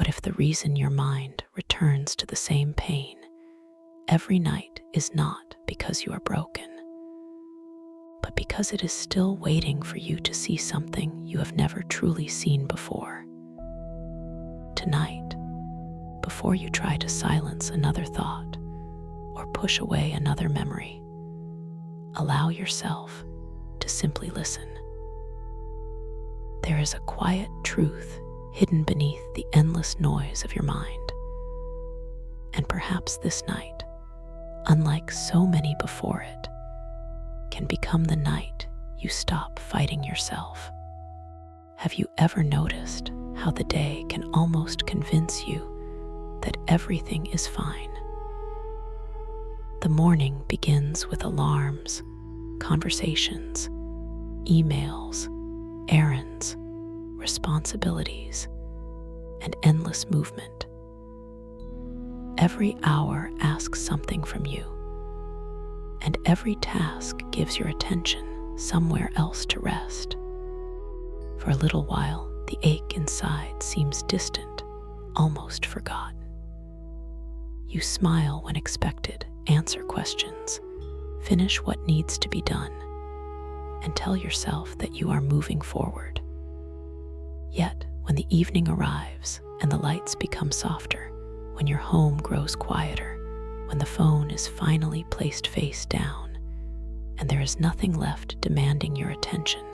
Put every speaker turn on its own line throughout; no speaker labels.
What if the reason your mind returns to the same pain every night is not because you are broken, but because it is still waiting for you to see something you have never truly seen before? Tonight, before you try to silence another thought or push away another memory, allow yourself to simply listen. There is a quiet truth hidden beneath the endless noise of your mind. And perhaps this night, unlike so many before it, can become the night you stop fighting yourself. Have you ever noticed how the day can almost convince you that everything is fine? The morning begins with alarms, conversations, emails, errands, responsibilities, and endless movement. Every hour asks something from you, and every task gives your attention somewhere else to rest. For a little while, the ache inside seems distant, almost forgotten. You smile when expected, answer questions, finish what needs to be done, and tell yourself that you are moving forward. Yet, when the evening arrives and the lights become softer, when your home grows quieter, when the phone is finally placed face down, and there is nothing left demanding your attention,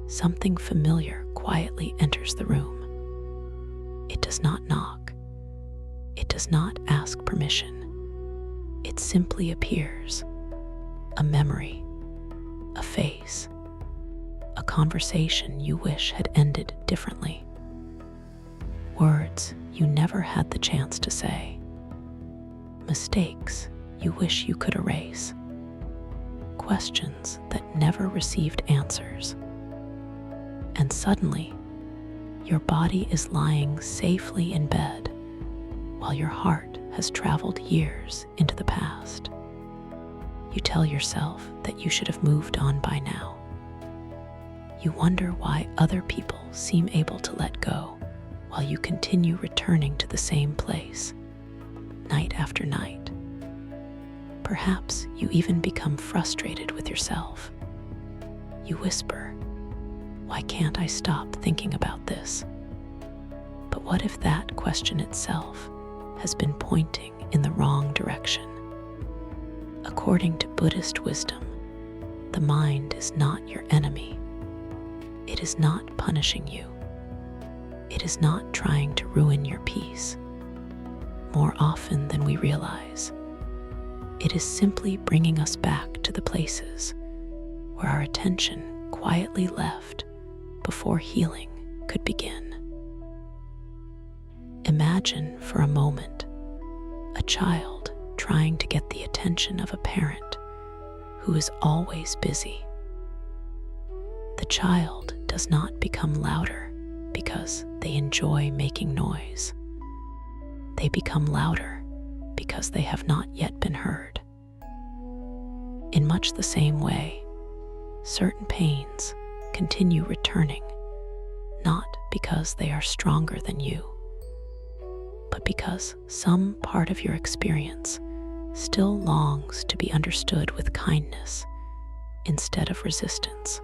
something familiar quietly enters the room. It does not knock. It does not ask permission. It simply appears. A memory, a face, a conversation you wish had ended differently. Words you never had the chance to say. Mistakes you wish you could erase. Questions that never received answers. And suddenly, your body is lying safely in bed while your heart has traveled years into the past. You tell yourself that you should have moved on by now. You wonder why other people seem able to let go while you continue returning to the same place, night after night. Perhaps you even become frustrated with yourself. You whisper, "Why can't I stop thinking about this?" But what if that question itself has been pointing in the wrong direction? According to Buddhist wisdom, the mind is not your enemy. It is not punishing you. It is not trying to ruin your peace. More often than we realize, it is simply bringing us back to the places where our attention quietly left before healing could begin. Imagine for a moment a child trying to get the attention of a parent who is always busy. The child does not become louder because they enjoy making noise. They become louder because they have not yet been heard. In much the same way, certain pains continue returning, not because they are stronger than you, but because some part of your experience still longs to be understood with kindness instead of resistance.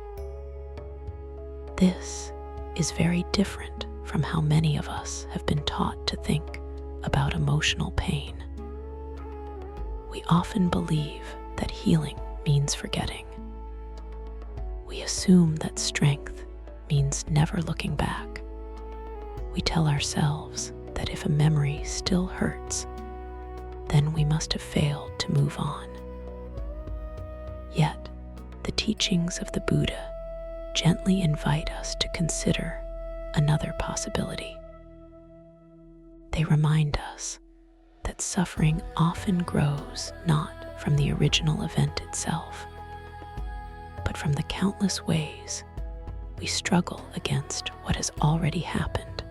This is very different from how many of us have been taught to think about emotional pain. We often believe that healing means forgetting. We assume that strength means never looking back. We tell ourselves that if a memory still hurts, then we must have failed to move on. Yet, the teachings of the Buddha gently invite us to consider another possibility. They remind us that suffering often grows not from the original event itself, but from the countless ways we struggle against what has already happened.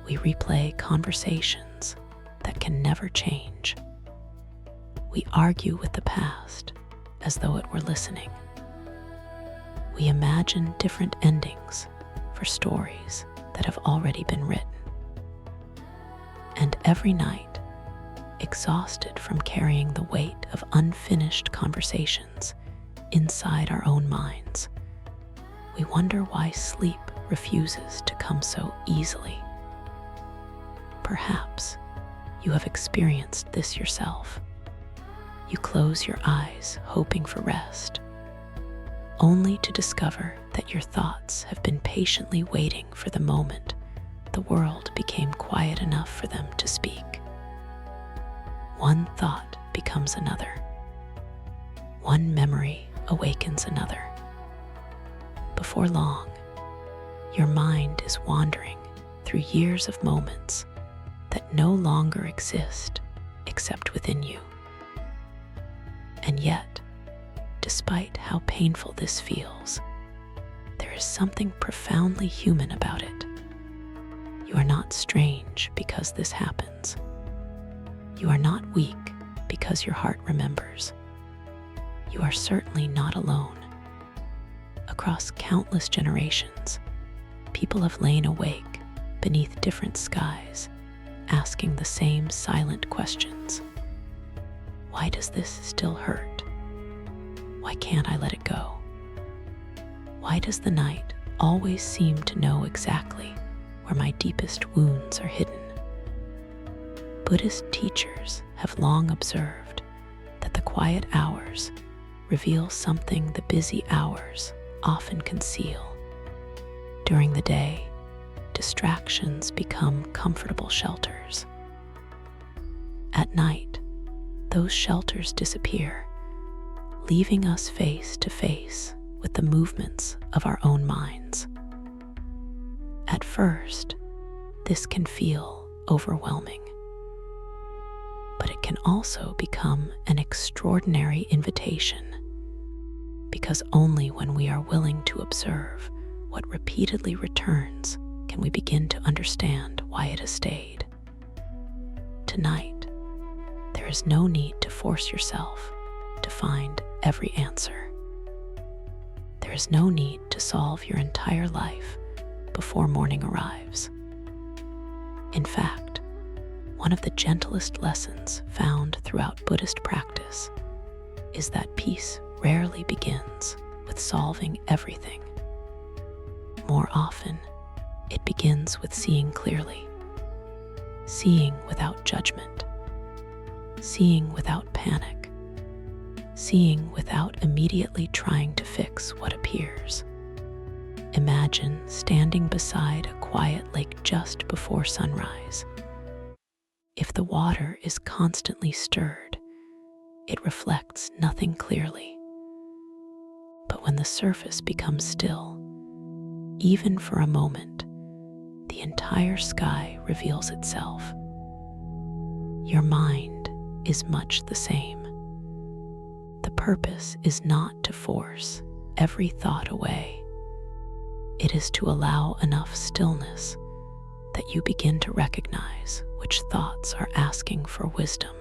We replay conversations that can never change. We argue with the past as though it were listening. We imagine different endings for stories that have already been written. every night, exhausted from carrying the weight of unfinished conversations inside our own minds, we wonder why sleep refuses to come so easily. Perhaps you have experienced this yourself. You close your eyes hoping for rest, only to discover that your thoughts have been patiently waiting for the moment the world became quiet enough for them to speak. One thought becomes another. One memory awakens another. Before long, your mind is wandering through years of moments that no longer exist except within you. And yet, despite how painful this feels, there is something profoundly human about it. You are not strange because this happens. You are not weak because your heart remembers. You are certainly not alone. Across countless generations, people have lain awake beneath different skies, asking the same silent questions. Why does this still hurt? Why can't I let it go? Why does the night always seem to know exactly where my deepest wounds are hidden? Buddhist teachers have long observed that the quiet hours reveal something the busy hours often conceal. During the day, distractions become comfortable shelters. At night, those shelters disappear, leaving us face to face with the movements of our own minds. At first, this can feel overwhelming, but it can also become an extraordinary invitation, because only when we are willing to observe what repeatedly returns can we begin to understand why it has stayed. Tonight, there is no need to force yourself to find every answer. There is no need to solve your entire life before morning arrives. In fact, one of the gentlest lessons found throughout Buddhist practice is that peace rarely begins with solving everything. More often, it begins with seeing clearly, seeing without judgment, seeing without panic, seeing without immediately trying to fix what appears. Imagine standing beside a quiet lake just before sunrise. If the water is constantly stirred, it reflects nothing clearly. But when the surface becomes still, even for a moment, the entire sky reveals itself. Your mind is much the same. The purpose is not to force every thought away. It is to allow enough stillness that you begin to recognize which thoughts are asking for wisdom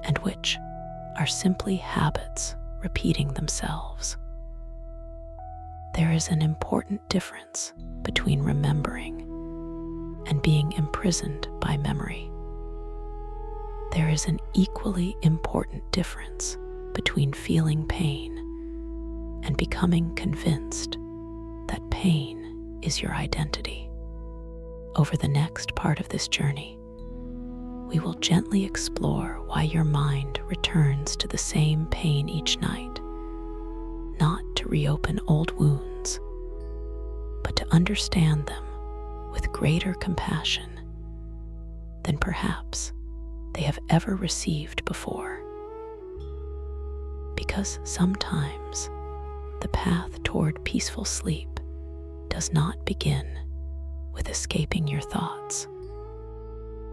and which are simply habits repeating themselves. There is an important difference between remembering and being imprisoned by memory. There is an equally important difference between feeling pain and becoming convinced that pain is your identity. Over the next part of this journey, we will gently explore why your mind returns to the same pain each night, not to reopen old wounds, but to understand them with greater compassion than perhaps they have ever received before. Because sometimes the path toward peaceful sleep does not begin with escaping your thoughts.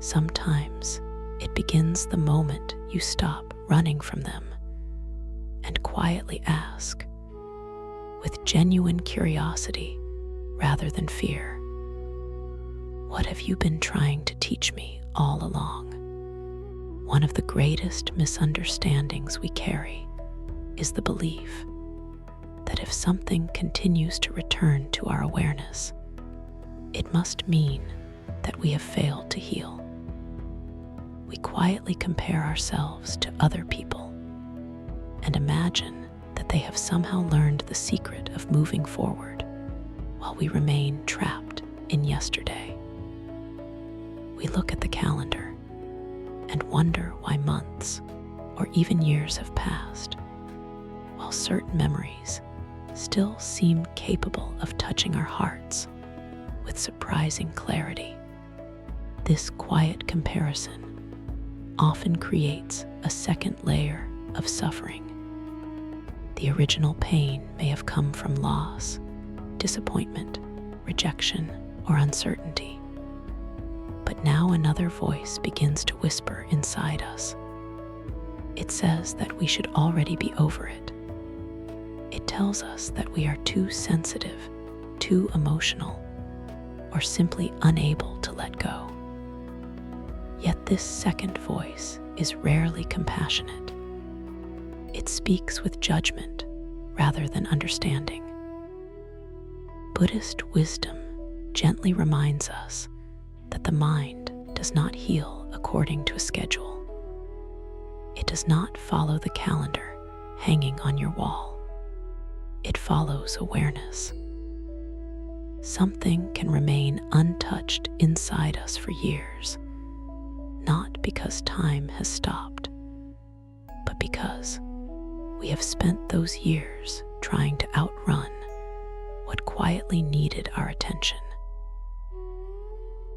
Sometimes it begins the moment you stop running from them and quietly ask, with genuine curiosity rather than fear, what have you been trying to teach me all along? One of the greatest misunderstandings we carry is the belief that if something continues to return to our awareness, it must mean that we have failed to heal. we quietly compare ourselves to other people and imagine that they have somehow learned the secret of moving forward while we remain trapped in yesterday. We look at the calendar and wonder why months or even years have passed, while certain memories still seem capable of touching our hearts with surprising clarity. This quiet comparison often creates a second layer of suffering. The original pain may have come from loss, disappointment, rejection, or uncertainty. But now another voice begins to whisper inside us. It says that we should already be over it. It tells us that we are too sensitive, too emotional, or simply unable to let go. Yet this second voice is rarely compassionate. It speaks with judgment rather than understanding. Buddhist wisdom gently reminds us that the mind does not heal according to a schedule. It does not follow the calendar hanging on your wall. It follows awareness. Something can remain untouched inside us for years, not because time has stopped, but because we have spent those years trying to outrun what quietly needed our attention.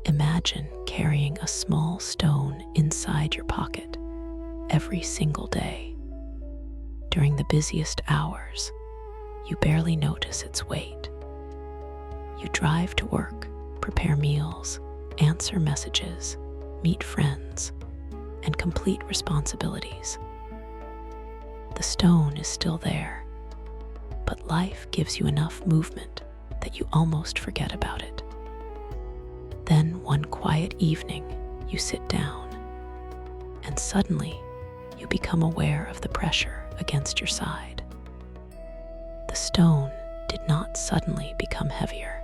Imagine carrying a small stone inside your pocket every single day. During the busiest hours, you barely notice its weight. You drive to work, prepare meals, answer messages, meet friends, and complete responsibilities. The stone is still there, but life gives you enough movement that you almost forget about it. Then one quiet evening, you sit down, and suddenly you become aware of the pressure against your side. The stone did not suddenly become heavier.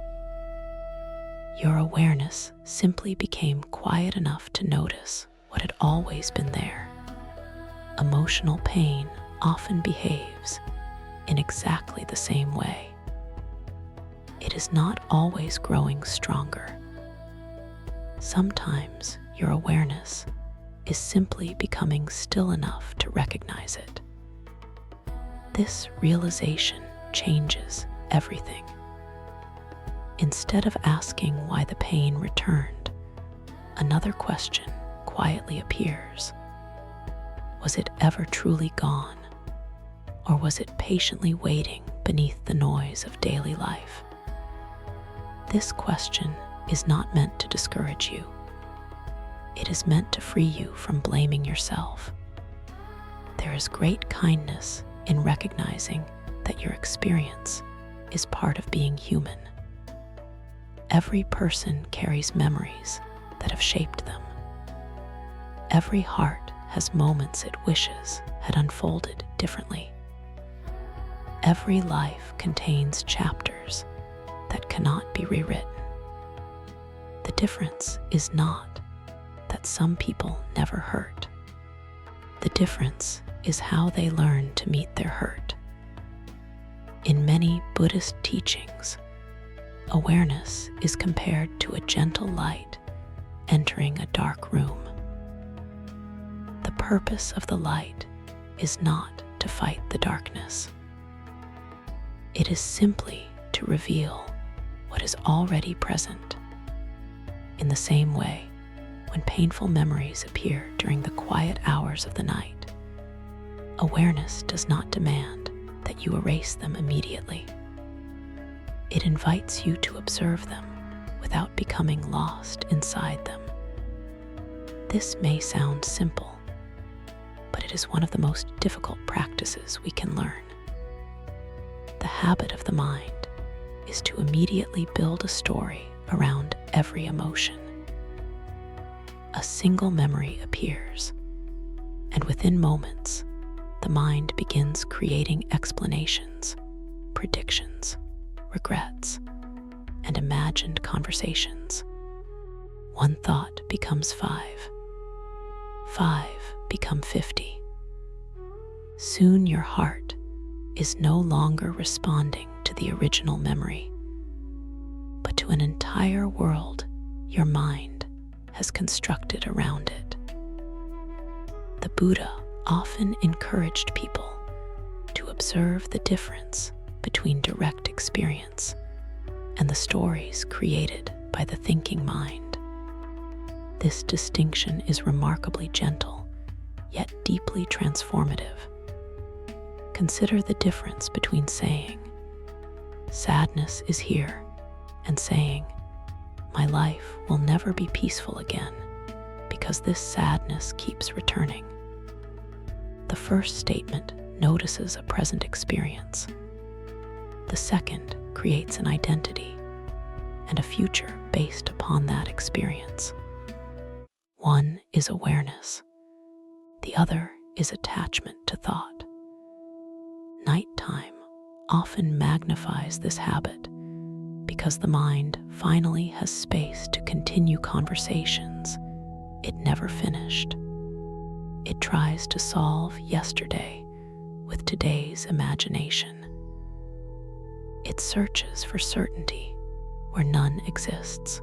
Your awareness simply became quiet enough to notice what had always been there. Emotional pain often behaves in exactly the same way. It is not always growing stronger. Sometimes your awareness is simply becoming still enough to recognize it. This realization changes everything. Instead of asking why the pain returned, another question quietly appears. Was it ever truly gone? Or was it patiently waiting beneath the noise of daily life? This question is not meant to discourage you. It is meant to free you from blaming yourself. There is great kindness in recognizing that your experience is part of being human. Every person carries memories that have shaped them. Every heart has moments it wishes had unfolded differently. Every life contains chapters that cannot be rewritten. The difference is not that some people never hurt. The difference is how they learn to meet their hurt. In many Buddhist teachings, awareness is compared to a gentle light entering a dark room. The purpose of the light is not to fight the darkness. It is simply to reveal what is already present. In the same way, when painful memories appear during the quiet hours of the night, awareness does not demand that you erase them immediately. It invites you to observe them without becoming lost inside them. This may sound simple, but it is one of the most difficult practices we can learn. The habit of the mind is to immediately build a story around every emotion. A single memory appears, and within moments, the mind begins creating explanations, predictions, regrets, and imagined conversations. One thought becomes 5. 5 become 50. Soon your heart is no longer responding to the original memory, but to an entire world your mind has constructed around it. The Buddha often encouraged people to observe the difference between direct experience and the stories created by the thinking mind. This distinction is remarkably gentle, yet deeply transformative. Consider the difference between saying, "Sadness is here," and saying, "My life will never be peaceful again because this sadness keeps returning." The first statement notices a present experience. The second creates an identity and a future based upon that experience. One is awareness. The other is attachment to thought. Nighttime often magnifies this habit because the mind finally has space to continue conversations it never finished. It tries to solve yesterday with today's imagination. It searches for certainty where none exists.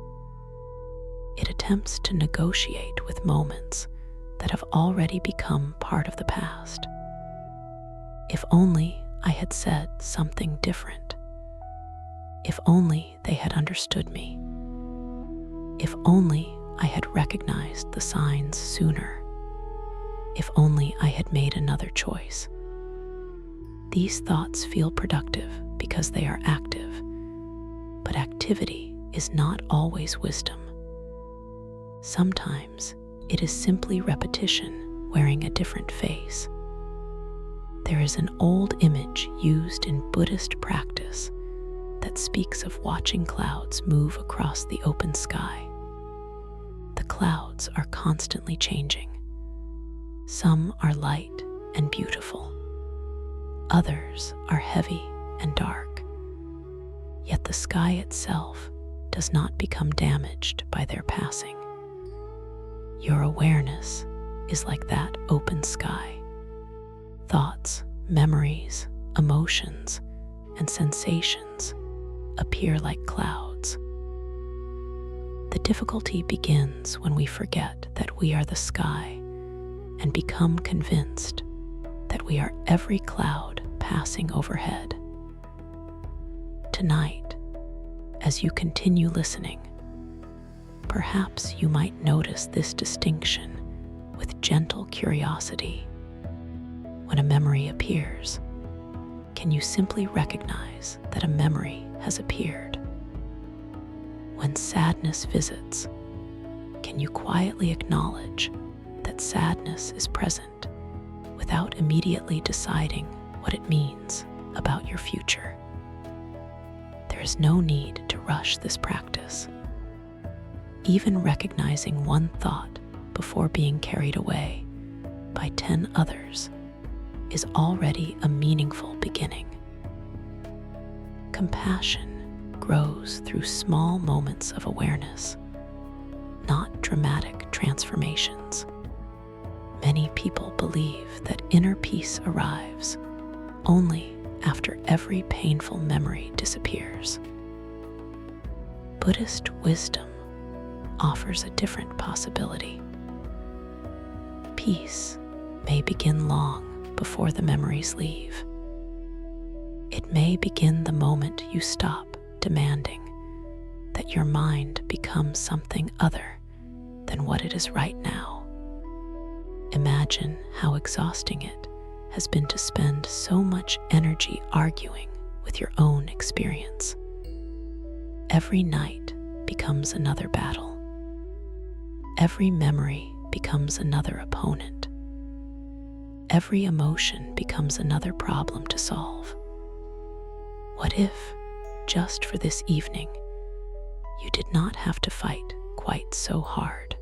It attempts to negotiate with moments that have already become part of the past. If only I had said something different. If only they had understood me. If only I had recognized the signs sooner. If only I had made another choice. These thoughts feel productive because they are active, but activity is not always wisdom. Sometimes it is simply repetition wearing a different face. There is an old image used in Buddhist practice that speaks of watching clouds move across the open sky. The clouds are constantly changing. Some are light and beautiful. Others are heavy and dark. Yet the sky itself does not become damaged by their passing. Your awareness is like that open sky. Thoughts, memories, emotions, and sensations appear like clouds. The difficulty begins when we forget that we are the sky and become convinced that we are every cloud passing overhead. Tonight, as you continue listening, perhaps you might notice this distinction with gentle curiosity. When a memory appears, can you simply recognize that a memory has appeared? When sadness visits, can you quietly acknowledge that sadness is present without immediately deciding what it means about your future? There is no need to rush this practice. Even recognizing one thought before being carried away by 10 others is already a meaningful beginning. Compassion grows through small moments of awareness, not dramatic transformations. Many people believe that inner peace arrives only after every painful memory disappears. Buddhist wisdom offers a different possibility. Peace may begin long before the memories leave. It may begin the moment you stop demanding that your mind becomes something other than what it is right now. Imagine how exhausting it has been to spend so much energy arguing with your own experience. Every night becomes another battle. Every memory becomes another opponent. Every emotion becomes another problem to solve. What if, just for this evening, you did not have to fight quite so hard?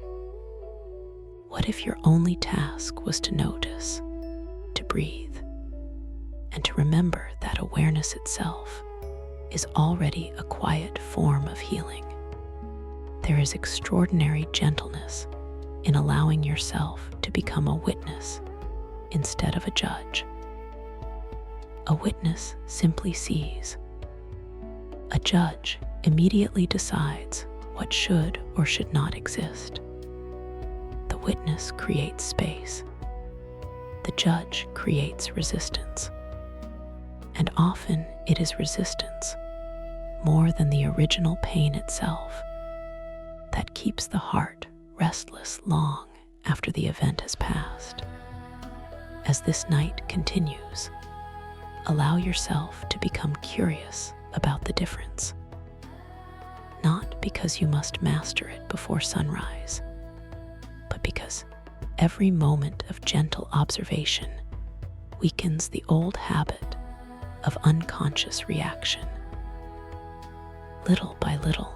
What if your only task was to notice, to breathe, and to remember that awareness itself is already a quiet form of healing? There is extraordinary gentleness in allowing yourself to become a witness instead of a judge. A witness simply sees. A judge immediately decides what should or should not exist. The witness creates space. The judge creates resistance. And often it is resistance, more than the original pain itself, that keeps the heart restless long after the event has passed. As this night continues, allow yourself to become curious about the difference. Not because you must master it before sunrise, but because every moment of gentle observation weakens the old habit of unconscious reaction. Little by little,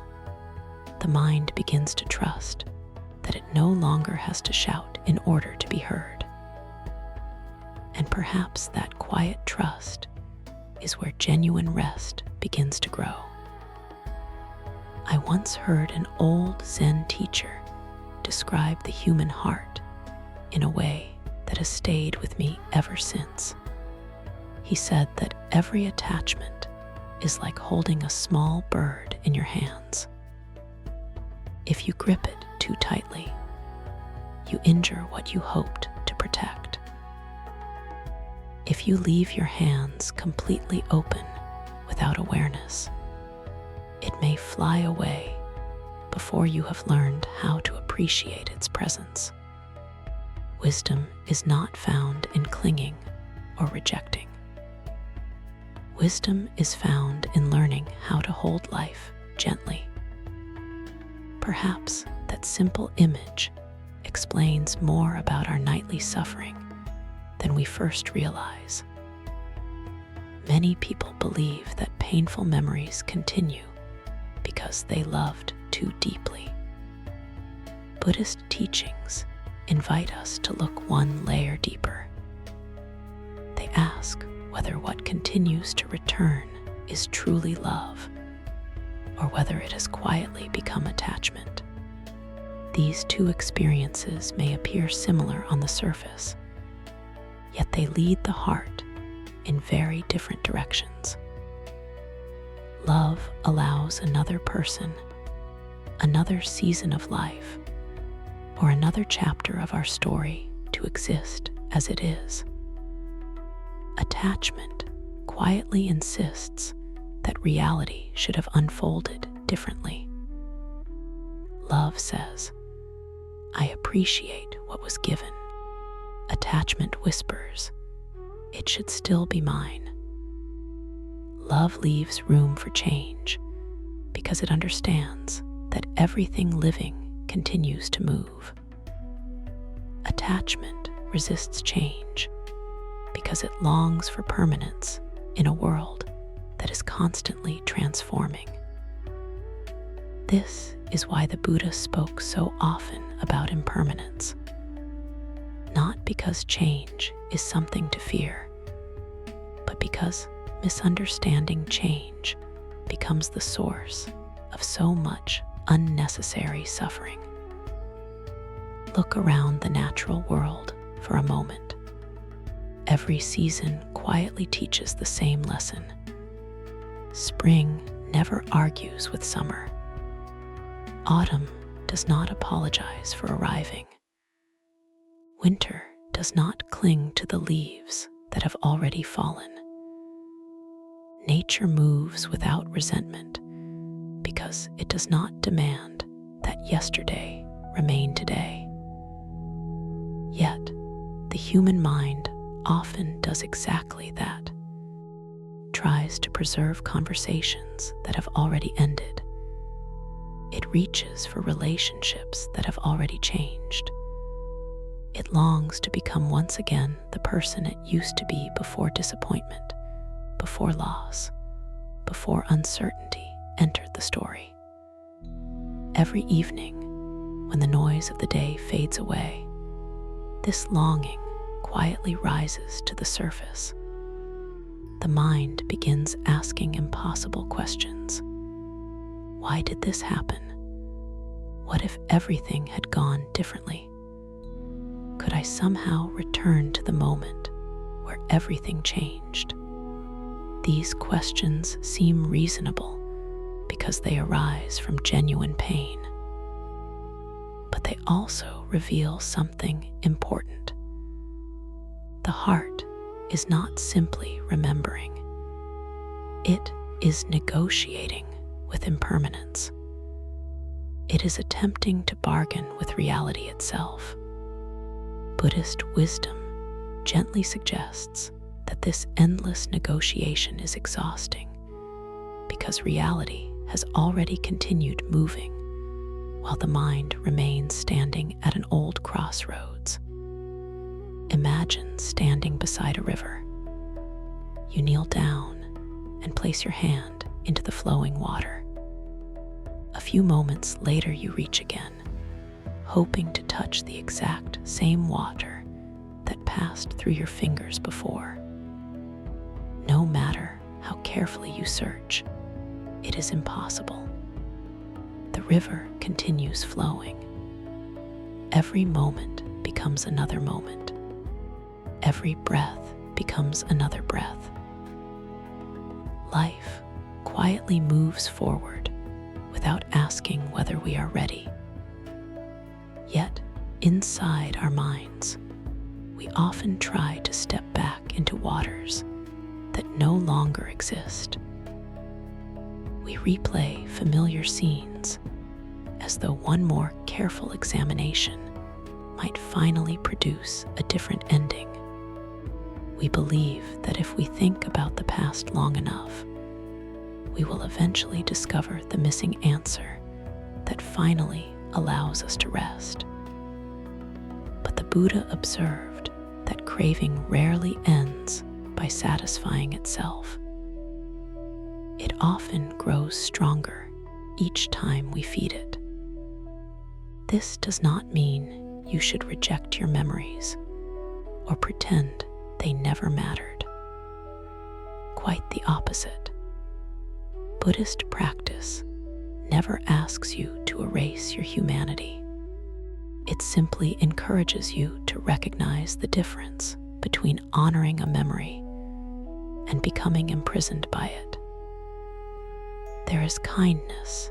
the mind begins to trust that it no longer has to shout in order to be heard. And perhaps that quiet trust is where genuine rest begins to grow. I once heard an old Zen teacher describe the human heart in a way that has stayed with me ever since. He said that every attachment is like holding a small bird in your hands. If you grip it too tightly, you injure what you hoped to protect. If you leave your hands completely open without awareness, it may fly away before you have learned how to appreciate its presence. Wisdom is not found in clinging or rejecting. Wisdom is found in learning how to hold life gently. Perhaps that simple image explains more about our nightly suffering than we first realize. Many people believe that painful memories continue because they loved too deeply. Buddhist teachings invite us to look one layer deeper. They ask whether what continues to return is truly love, or whether it has quietly become attachment. These two experiences may appear similar on the surface, yet they lead the heart in very different directions. Love allows another person, another season of life, or another chapter of our story to exist as it is. Attachment quietly insists that reality should have unfolded differently. Love says, "I appreciate what was given." Attachment whispers, "It should still be mine." Love leaves room for change because it understands that everything living continues to move. Attachment resists change because it longs for permanence in a world that is constantly transforming. This is why the Buddha spoke so often about impermanence. Not because change is something to fear, but because misunderstanding change becomes the source of so much unnecessary suffering. Look around the natural world for a moment. Every season quietly teaches the same lesson. Spring never argues with summer. Autumn does not apologize for arriving. Winter does not cling to the leaves that have already fallen. Nature moves without resentment because it does not demand that yesterday remain today. Yet, the human mind often does exactly that, tries to preserve conversations that have already ended. It reaches for relationships that have already changed. It longs to become once again the person it used to be before disappointment, before loss, before uncertainty entered the story. Every evening, when the noise of the day fades away, this longing quietly rises to the surface. The mind begins asking impossible questions. Why did this happen? What if everything had gone differently? could I somehow return to the moment where everything changed? These questions seem reasonable because they arise from genuine pain, but they also reveal something important. The heart is not simply remembering. It is negotiating with impermanence. It is attempting to bargain with reality itself. Buddhist wisdom gently suggests that this endless negotiation is exhausting because reality has already continued moving while the mind remains standing at an old crossroads. Imagine standing beside a river. You kneel down and place your hand into the flowing water. A few moments later, you reach again, hoping to touch the exact same water that passed through your fingers before. No matter how carefully you search, it is impossible. The river continues flowing. Every moment becomes another moment. Every breath becomes another breath. Life quietly moves forward without asking whether we are ready. Yet, inside our minds, we often try to step back into waters that no longer exist. We replay familiar scenes as though one more careful examination might finally produce a different ending. We believe that if we think about the past long enough, we will eventually discover the missing answer that finally allows us to rest. But the Buddha observed that craving rarely ends by satisfying itself. It often grows stronger each time we feed it. This does not mean you should reject your memories or pretend they never mattered. Quite the opposite. Buddhist practice never asks you to erase your humanity. It simply encourages you to recognize the difference between honoring a memory and becoming imprisoned by it. There is kindness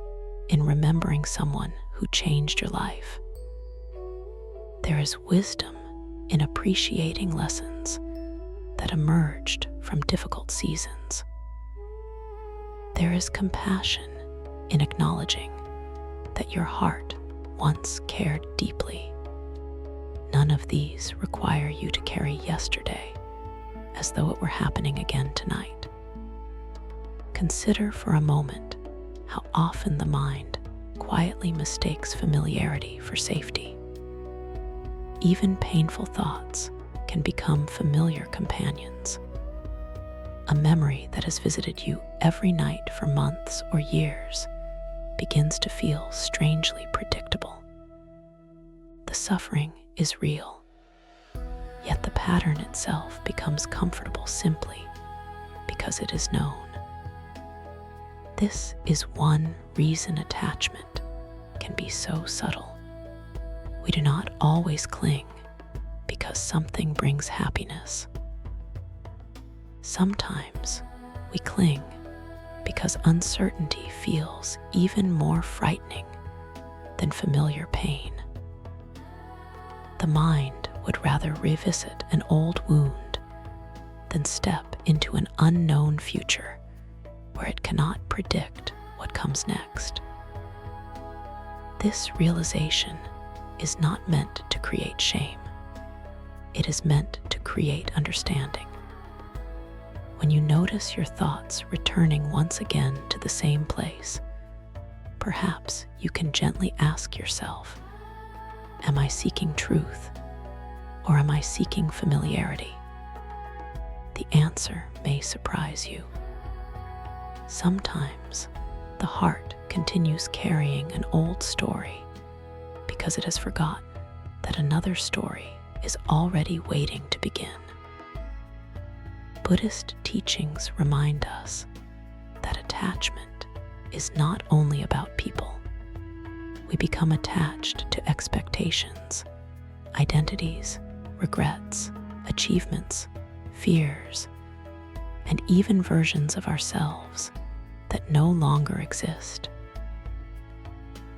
in remembering someone who changed your life. There is wisdom in appreciating lessons that emerged from difficult seasons. There is compassion in acknowledging that your heart once cared deeply. None of these require you to carry yesterday as though it were happening again tonight. Consider for a moment how often the mind quietly mistakes familiarity for safety. Even painful thoughts can become familiar companions. A memory that has visited you every night for months or years begins to feel strangely predictable. The suffering is real, yet the pattern itself becomes comfortable simply because it is known. This is one reason attachment can be so subtle. We do not always cling because something brings happiness. Sometimes we cling because uncertainty feels even more frightening than familiar pain. The mind would rather revisit an old wound than step into an unknown future where it cannot predict what comes next. This realization is not meant to create shame. It is meant to create understanding. When you notice your thoughts returning once again to the same place, perhaps you can gently ask yourself, am I seeking truth or am I seeking familiarity? The answer may surprise you. Sometimes the heart continues carrying an old story because it has forgotten that another story is already waiting to begin. Buddhist teachings remind us that attachment is not only about people. We become attached to expectations, identities, regrets, achievements, fears, and even versions of ourselves that no longer exist.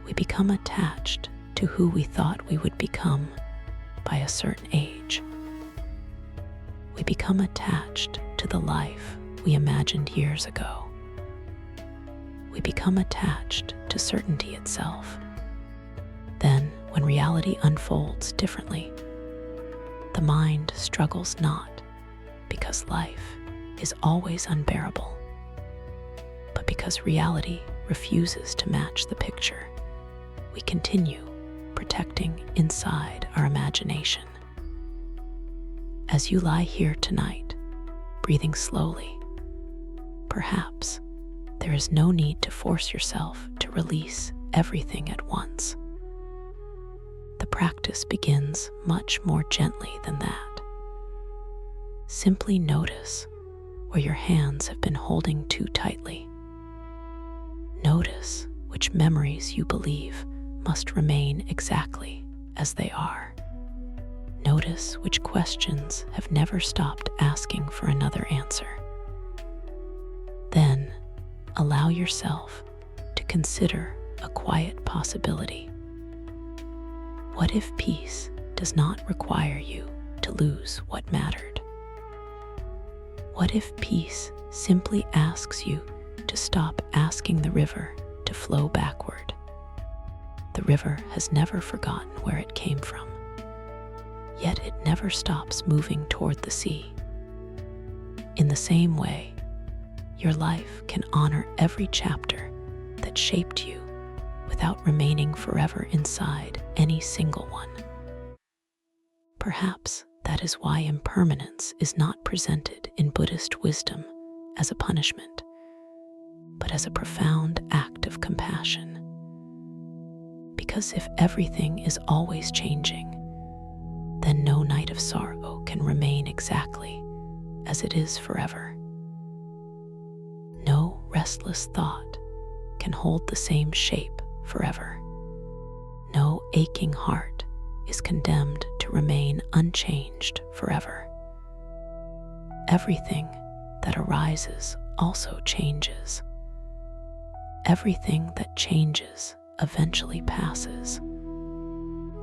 We become attached to who we thought we would become by a certain age. We become attached to the life we imagined years ago. We become attached to certainty itself. Then, when reality unfolds differently, the mind struggles not because life is always unbearable, but because reality refuses to match the picture. We continue protecting inside our imagination. As you lie here tonight, breathing slowly, perhaps there is no need to force yourself to release everything at once. The practice begins much more gently than that. Simply notice where your hands have been holding too tightly. Notice which memories you believe must remain exactly as they are. Notice which questions have never stopped asking for another answer. Then, allow yourself to consider a quiet possibility. What if peace does not require you to lose what mattered? What if peace simply asks you to stop asking the river to flow backward? The river has never forgotten where it came from, yet it never stops moving toward the sea. In the same way, your life can honor every chapter that shaped you without remaining forever inside any single one. Perhaps that is why impermanence is not presented in Buddhist wisdom as a punishment, but as a profound act of compassion. Because if everything is always changing, then no night of sorrow can remain exactly as it is forever. No restless thought can hold the same shape forever. No aching heart is condemned to remain unchanged forever. Everything that arises also changes. Everything that changes eventually passes.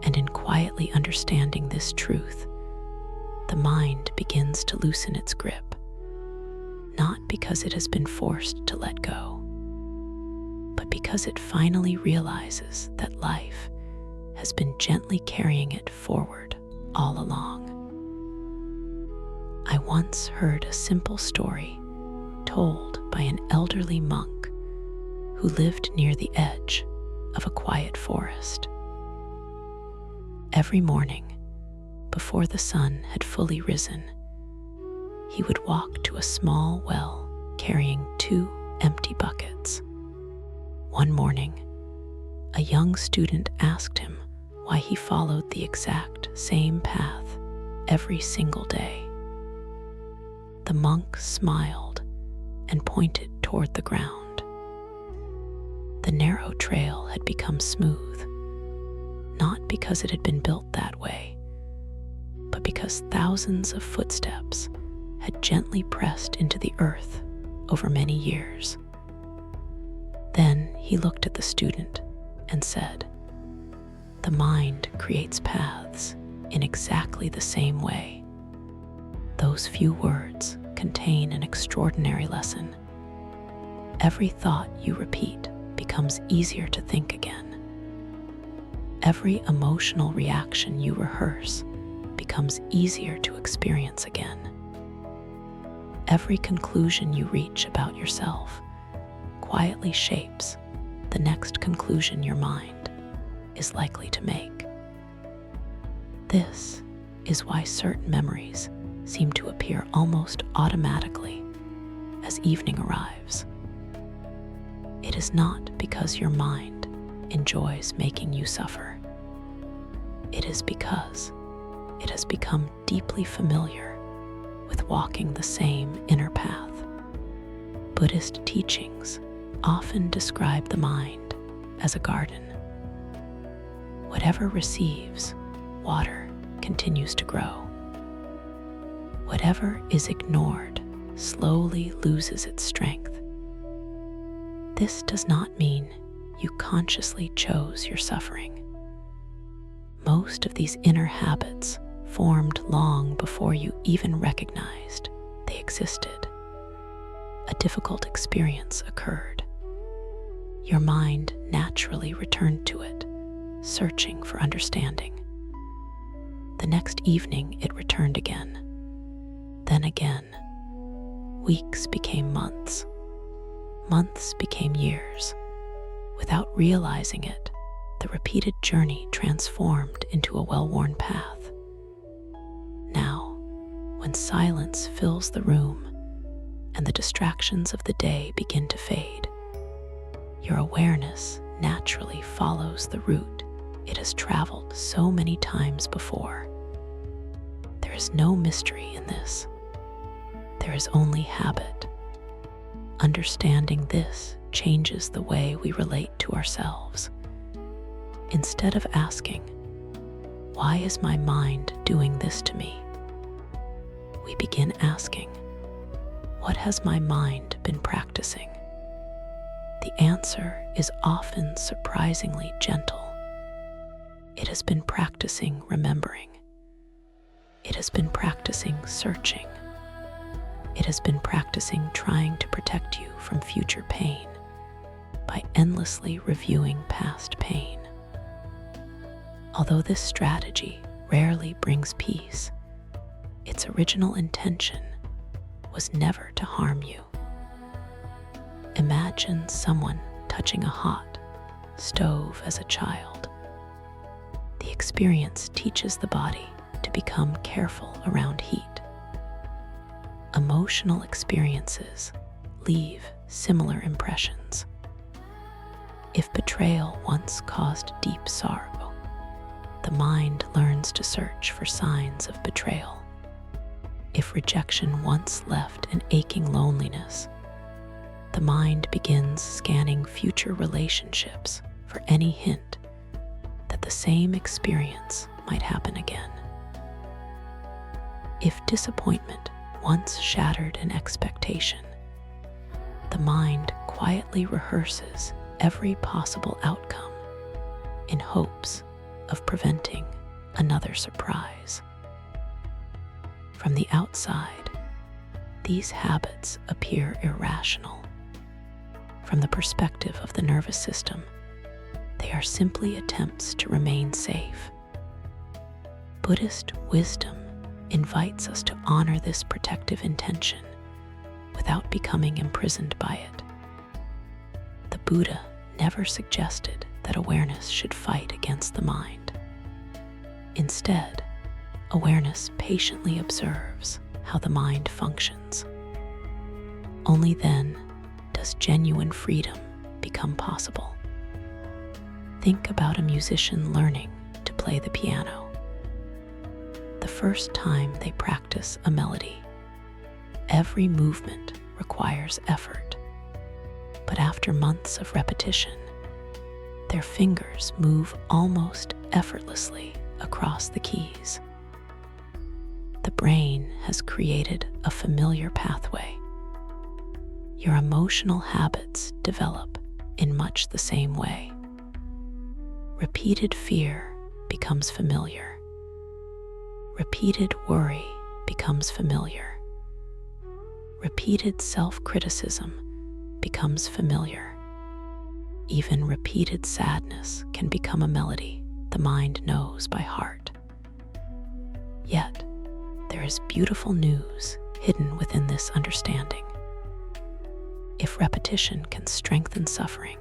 And in quietly understanding this truth, the mind begins to loosen its grip, not because it has been forced to let go, but because it finally realizes that life has been gently carrying it forward all along. I once heard a simple story told by an elderly monk who lived near the edge of a quiet forest. Every morning, before the sun had fully risen, he would walk to a small well carrying 2 empty buckets. One morning, a young student asked him why he followed the exact same path every single day. The monk smiled and pointed toward the ground. The narrow trail had become smooth, not because it had been built that way, but because thousands of footsteps had gently pressed into the earth over many years. Then he looked at the student and said, "The mind creates paths in exactly the same way." Those few words contain an extraordinary lesson. Every thought you repeat becomes easier to think again. Every emotional reaction you rehearse becomes easier to experience again. Every conclusion you reach about yourself quietly shapes the next conclusion your mind is likely to make. This is why certain memories seem to appear almost automatically as evening arrives. It is not because your mind enjoys making you suffer. It is because it has become deeply familiar with walking the same inner path. Buddhist teachings often describe the mind as a garden. Whatever receives water continues to grow. Whatever is ignored slowly loses its strength. This does not mean you consciously chose your suffering. Most of these inner habits formed long before you even recognized they existed. A difficult experience occurred. Your mind naturally returned to it, searching for understanding. The next evening it returned again. Then again. Weeks became months. Months became years. Without realizing it, the repeated journey transformed into a well-worn path. Now, when silence fills the room and the distractions of the day begin to fade, your awareness naturally follows the route it has traveled so many times before. There is no mystery in this. There is only habit. Understanding this changes the way we relate to ourselves. Instead of asking, "Why is my mind doing this to me?" we begin asking, "What has my mind been practicing?" The answer is often surprisingly gentle. It has been practicing remembering. It has been practicing searching. It has been practicing trying to protect you from future pain by endlessly reviewing past pain. Although this strategy rarely brings peace, its original intention was never to harm you. Imagine someone touching a hot stove as a child. The experience teaches the body to become careful around heat. Emotional experiences leave similar impressions. If betrayal once caused deep sorrow, the mind learns to search for signs of betrayal. If rejection once left an aching loneliness, the mind begins scanning future relationships for any hint that the same experience might happen again. If disappointment once shattered an expectation, the mind quietly rehearses every possible outcome in hopes of preventing another surprise. From the outside, these habits appear irrational. From the perspective of the nervous system, they are simply attempts to remain safe. Buddhist wisdom invites us to honor this protective intention without becoming imprisoned by it. The Buddha never suggested that awareness should fight against the mind. Instead, awareness patiently observes how the mind functions. Only then does genuine freedom become possible. Think about a musician learning to play the piano. The first time they practice a melody, every movement requires effort. But after months of repetition, their fingers move almost effortlessly across the keys. The brain has created a familiar pathway. Your emotional habits develop in much the same way. Repeated fear becomes familiar. Repeated worry becomes familiar. Repeated self-criticism becomes familiar. Even repeated sadness can become a melody the mind knows by heart. Yet, there is beautiful news hidden within this understanding. If repetition can strengthen suffering,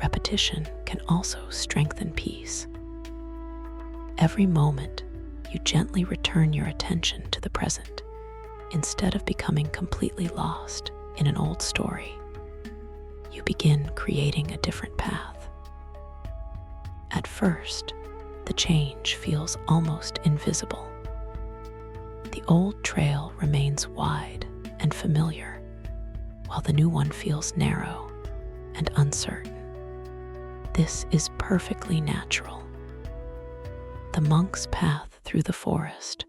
repetition can also strengthen peace. Every moment, you gently return your attention to the present instead of becoming completely lost in an old story. You begin creating a different path. At first, the change feels almost invisible. The old trail remains wide and familiar, while the new one feels narrow and uncertain. This is perfectly natural. The monk's path through the forest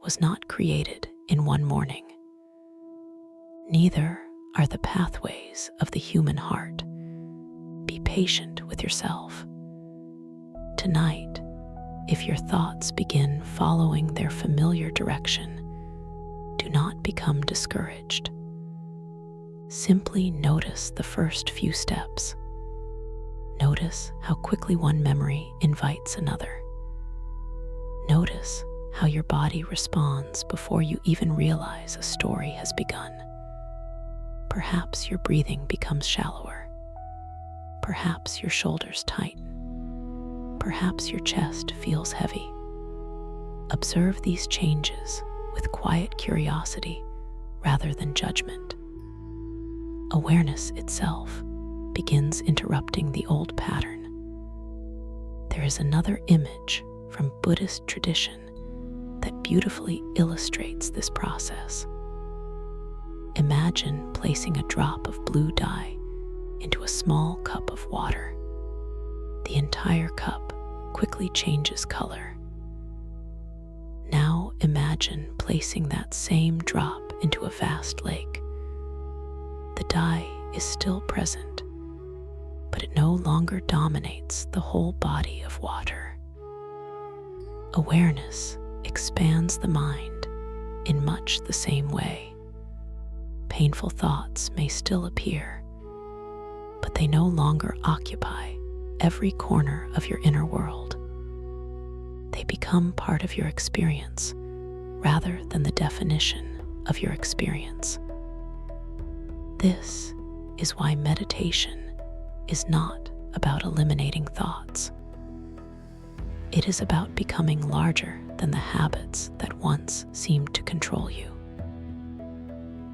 was not created in one morning. Neither are the pathways of the human heart. Be patient with yourself. Tonight, if your thoughts begin following their familiar direction, do not become discouraged. Simply notice the first few steps. Notice how quickly one memory invites another. Notice how your body responds before you even realize a story has begun. Perhaps your breathing becomes shallower. Perhaps your shoulders tighten. Perhaps your chest feels heavy. Observe these changes with quiet curiosity rather than judgment. Awareness itself begins interrupting the old pattern. There is another image from Buddhist tradition that beautifully illustrates this process. Imagine placing a drop of blue dye into a small cup of water. The entire cup quickly changes color. Now imagine placing that same drop into a vast lake. The dye is still present, but it no longer dominates the whole body of water. Awareness expands the mind in much the same way. Painful thoughts may still appear, but they no longer occupy every corner of your inner world. They become part of your experience rather than the definition of your experience. This is why meditation is not about eliminating thoughts. It is about becoming larger than the habits that once seemed to control you.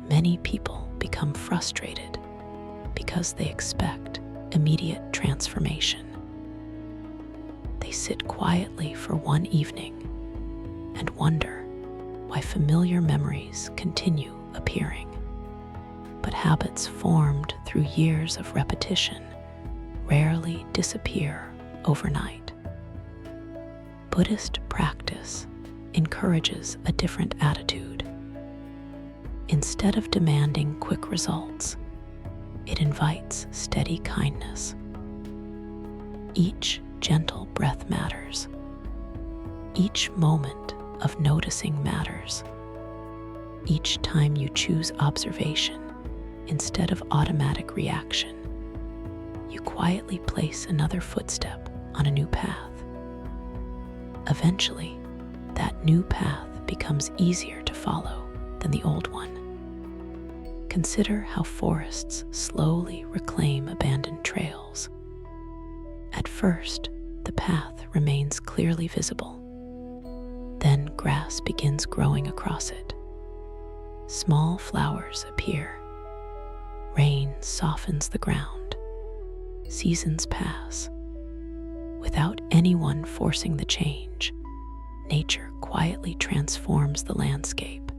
Many people become frustrated because they expect immediate transformation. They sit quietly for one evening and wonder why familiar memories continue appearing. But habits formed through years of repetition rarely disappear overnight. Buddhist practice encourages a different attitude. Instead of demanding quick results, it invites steady kindness. Each gentle breath matters. Each moment of noticing matters. Each time you choose observation instead of automatic reaction, you quietly place another footstep on a new path. Eventually, that new path becomes easier to follow than the old one. Consider how forests slowly reclaim abandoned trails. At first, the path remains clearly visible. Then grass begins growing across it. Small flowers appear. Rain softens the ground. Seasons pass. Without anyone forcing the change, nature quietly transforms the landscape.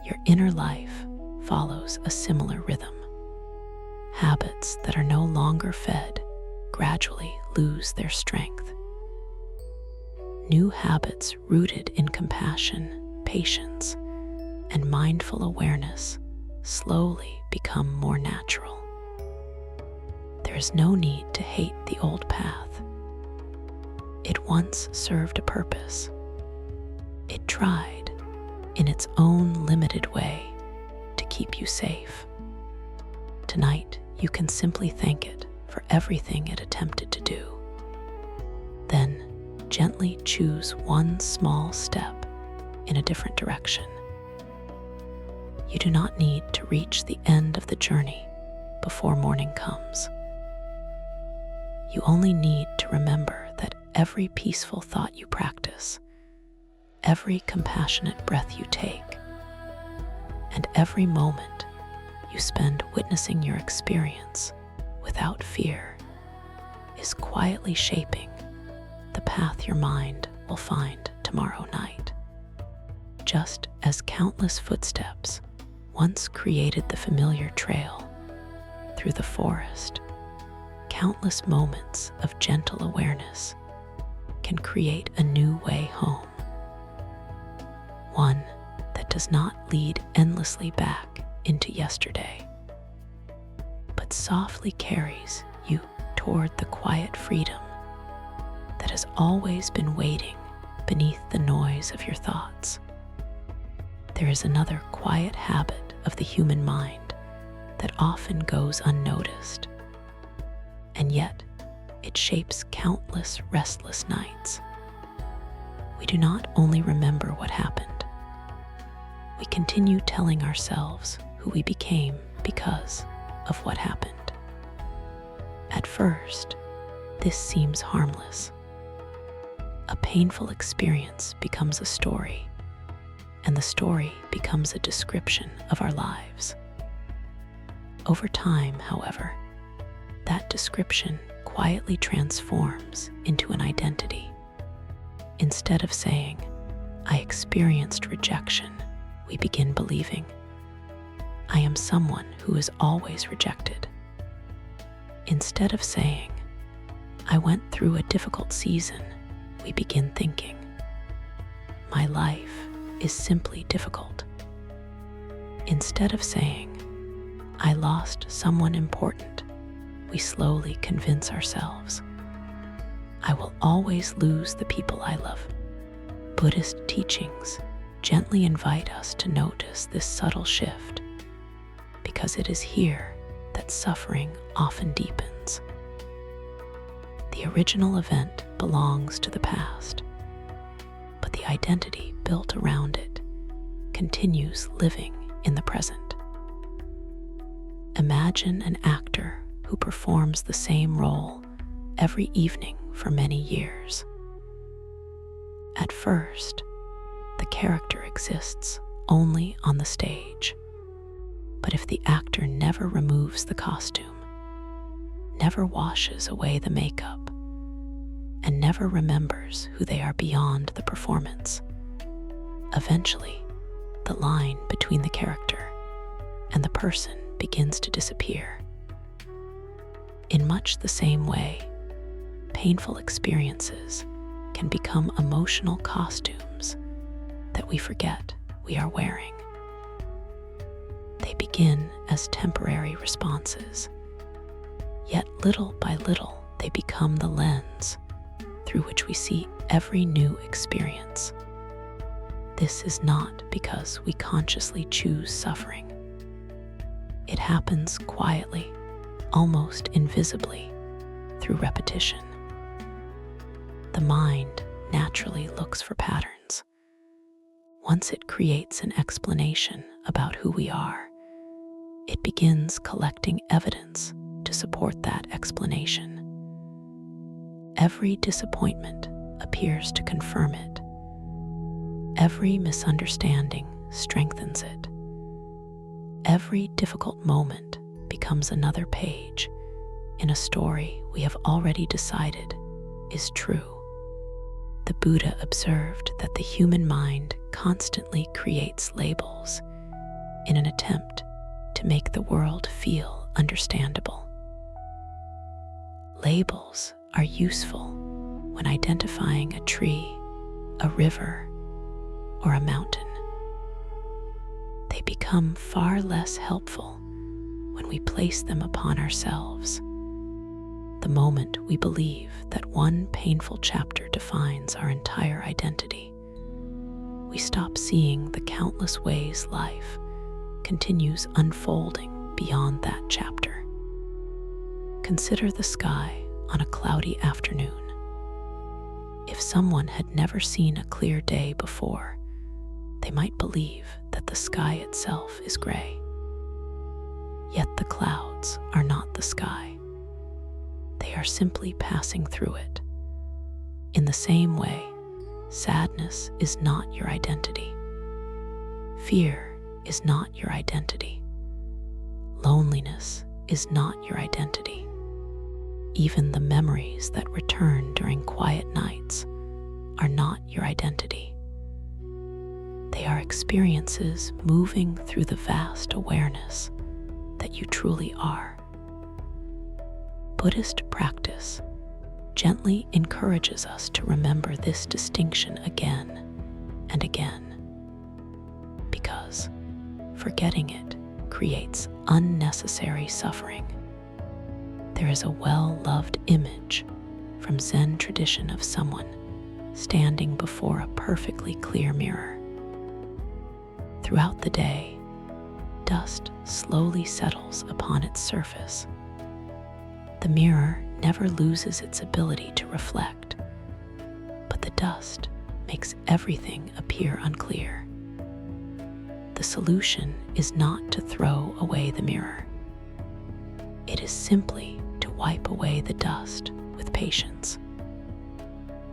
Your inner life follows a similar rhythm. Habits that are no longer fed gradually lose their strength. New habits rooted in compassion, patience, and mindful awareness slowly become more natural. There is no need to hate the old path. It once served a purpose. It tried, in its own limited way, to keep you safe. Tonight, you can simply thank it for everything it attempted to do. Then, gently choose one small step in a different direction. You do not need to reach the end of the journey before morning comes. You only need to remember that every peaceful thought you practice, every compassionate breath you take, and every moment you spend witnessing your experience without fear is quietly shaping the path your mind will find tomorrow night. Just as countless footsteps once created the familiar trail through the forest, countless moments of gentle awareness can create a new way home. does not lead endlessly back into yesterday, but softly carries you toward the quiet freedom that has always been waiting beneath the noise of your thoughts. There is another quiet habit of the human mind that often goes unnoticed, and yet it shapes countless restless nights. We do not only remember what happened, we continue telling ourselves who we became because of what happened. At first, this seems harmless. A painful experience becomes a story, and the story becomes a description of our lives. Over time, however, that description quietly transforms into an identity. Instead of saying, "I experienced rejection," we begin believing, "I am someone who is always rejected." Instead of saying, "I went through a difficult season," we begin thinking, "My life is simply difficult." Instead of saying, "I lost someone important," we slowly convince ourselves, "I will always lose the people I love." Buddhist teachings gently invite us to notice this subtle shift, because it is here that suffering often deepens. The original event belongs to the past, but the identity built around it continues living in the present. Imagine an actor who performs the same role every evening for many years. At first, the character exists only on the stage. But if the actor never removes the costume, never washes away the makeup, and never remembers who they are beyond the performance, eventually, the line between the character and the person begins to disappear. In much the same way, painful experiences can become emotional costumes that we forget we are wearing. They begin as temporary responses, yet little by little they become the lens through which we see every new experience. This is not because we consciously choose suffering. It happens quietly, almost invisibly, through repetition. The mind naturally looks for patterns. Once it creates an explanation about who we are, it begins collecting evidence to support that explanation. Every disappointment appears to confirm it. Every misunderstanding strengthens it. Every difficult moment becomes another page in a story we have already decided is true. The Buddha observed that the human mind constantly creates labels in an attempt to make the world feel understandable. Labels are useful when identifying a tree, a river, or a mountain. They become far less helpful when we place them upon ourselves. The moment we believe that one painful chapter defines our entire identity, we stop seeing the countless ways life continues unfolding beyond that chapter. Consider the sky on a cloudy afternoon. If someone had never seen a clear day before, they might believe that the sky itself is gray. Yet the clouds are not the sky. They are simply passing through it. In the same way, sadness is not your identity. Fear is not your identity. Loneliness is not your identity. Even the memories that return during quiet nights are not your identity. They are experiences moving through the vast awareness that you truly are. Buddhist practice gently encourages us to remember this distinction again and again, because forgetting it creates unnecessary suffering. There is a well-loved image from Zen tradition of someone standing before a perfectly clear mirror. Throughout the day, dust slowly settles upon its surface. The mirror never loses its ability to reflect, but the dust makes everything appear unclear. The solution is not to throw away the mirror. It is simply to wipe away the dust with patience.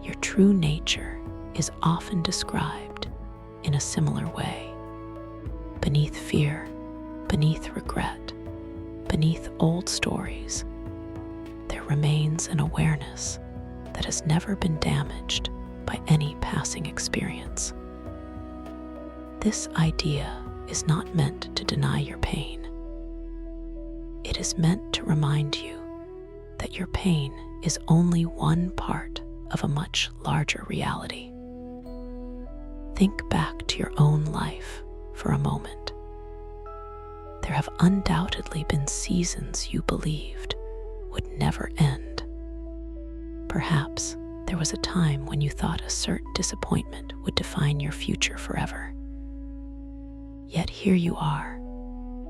Your true nature is often described in a similar way. Beneath fear, beneath regret, beneath old stories, there remains an awareness that has never been damaged by any passing experience. This idea is not meant to deny your pain. It is meant to remind you that your pain is only one part of a much larger reality. Think back to your own life for a moment. There have undoubtedly been seasons you believed would never end. Perhaps there was a time when you thought a certain disappointment would define your future forever. Yet here you are,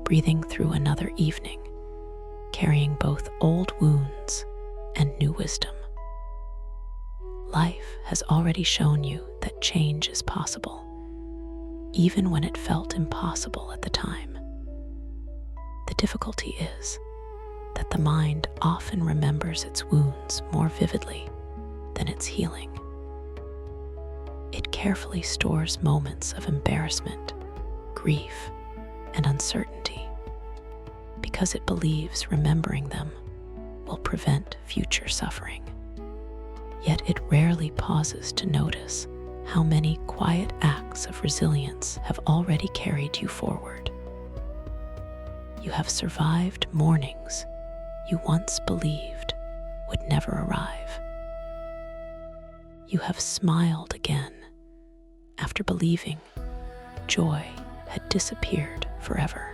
breathing through another evening, carrying both old wounds and new wisdom. Life has already shown you that change is possible, even when it felt impossible at the time. The difficulty is that the mind often remembers its wounds more vividly than its healing. It carefully stores moments of embarrassment, grief, and uncertainty because it believes remembering them will prevent future suffering. Yet it rarely pauses to notice how many quiet acts of resilience have already carried you forward. You have survived mornings you once believed would never arrive. You have smiled again after believing joy had disappeared forever.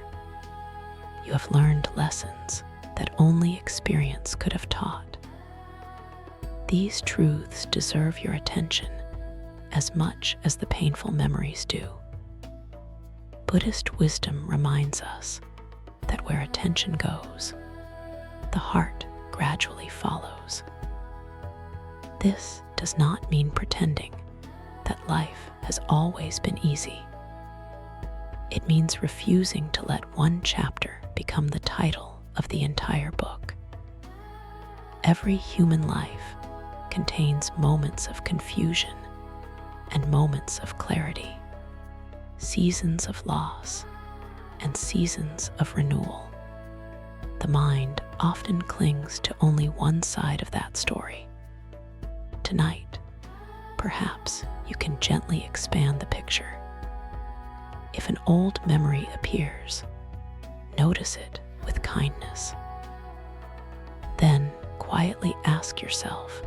You have learned lessons that only experience could have taught. These truths deserve your attention as much as the painful memories do. Buddhist wisdom reminds us that where attention goes, the heart gradually follows. This does not mean pretending that life has always been easy. It means refusing to let one chapter become the title of the entire book. Every human life contains moments of confusion and moments of clarity, seasons of loss and seasons of renewal. The mind often clings to only one side of that story. Tonight, perhaps you can gently expand the picture. If an old memory appears, notice it with kindness. Then quietly ask yourself,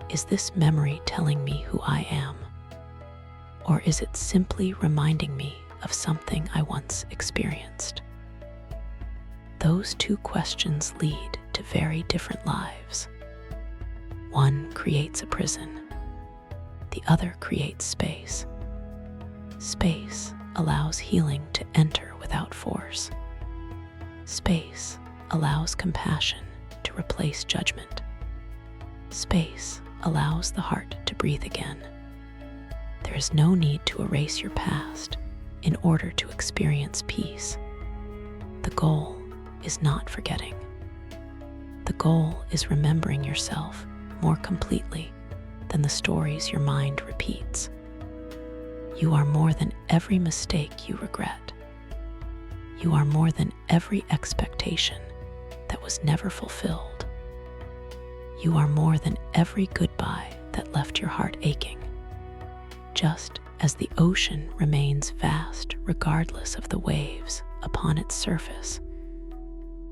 is this memory telling me who I am? Or is it simply reminding me of something I once experienced? Those two questions lead to very different lives. One creates a prison, the other creates space. Space allows healing to enter without force. Space allows compassion to replace judgment. Space allows the heart to breathe again. There is no need to erase your past in order to experience peace. The goal is not forgetting. The goal is remembering yourself more completely than the stories your mind repeats. You are more than every mistake you regret. You are more than every expectation that was never fulfilled. You are more than every goodbye that left your heart aching. Just as the ocean remains vast regardless of the waves upon its surface,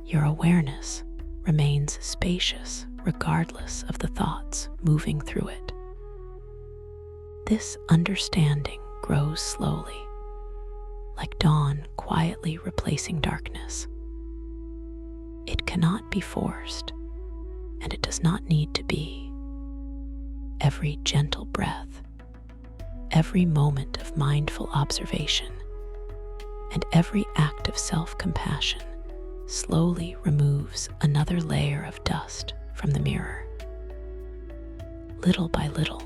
your awareness remains spacious regardless of the thoughts moving through it. This understanding grows slowly, like dawn quietly replacing darkness. It cannot be forced, and it does not need to be. Every gentle breath, every moment of mindful observation, and every act of self-compassion slowly removes another layer of dust from the mirror. Little by little,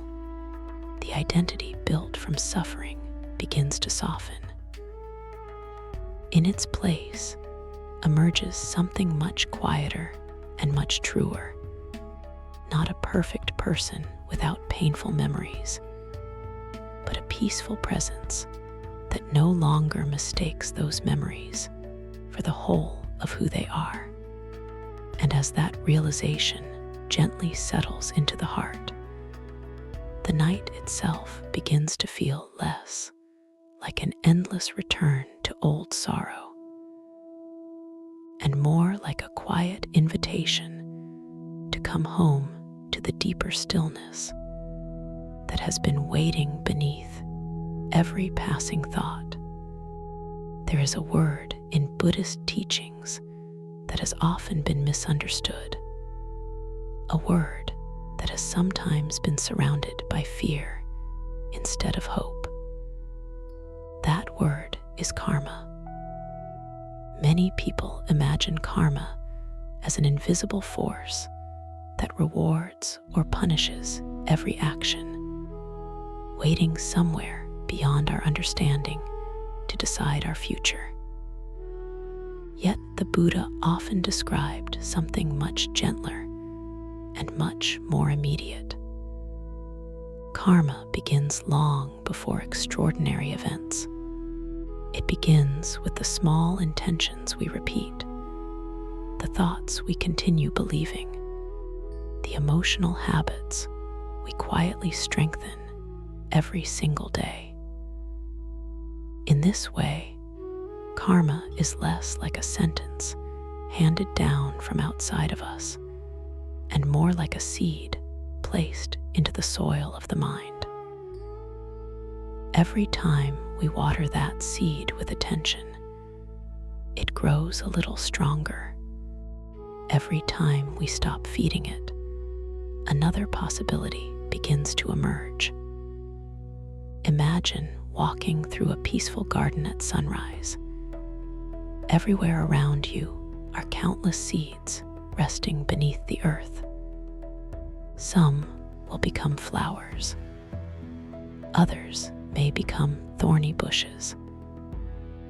the identity built from suffering begins to soften. In its place emerges something much quieter and much truer. Not a perfect person without painful memories, but a peaceful presence that no longer mistakes those memories for the whole of who they are. And as that realization gently settles into the heart, the night itself begins to feel less like an endless return to old sorrow, and more like a quiet invitation to come home to the deeper stillness that has been waiting beneath every passing thought. There is a word in Buddhist teachings that has often been misunderstood, a word that has sometimes been surrounded by fear instead of hope. That word is karma. Many people imagine karma as an invisible force that rewards or punishes every action, waiting somewhere beyond our understanding to decide our future. Yet the Buddha often described something much gentler and much more immediate. Karma begins long before extraordinary events. It begins with the small intentions we repeat, the thoughts we continue believing, the emotional habits we quietly strengthen every single day. In this way, karma is less like a sentence handed down from outside of us and more like a seed placed into the soil of the mind. Every time we water that seed with attention, it grows a little stronger. Every time we stop feeding it, another possibility begins to emerge. Imagine walking through a peaceful garden at sunrise. Everywhere around you are countless seeds resting beneath the earth. Some will become flowers. Others may become thorny bushes.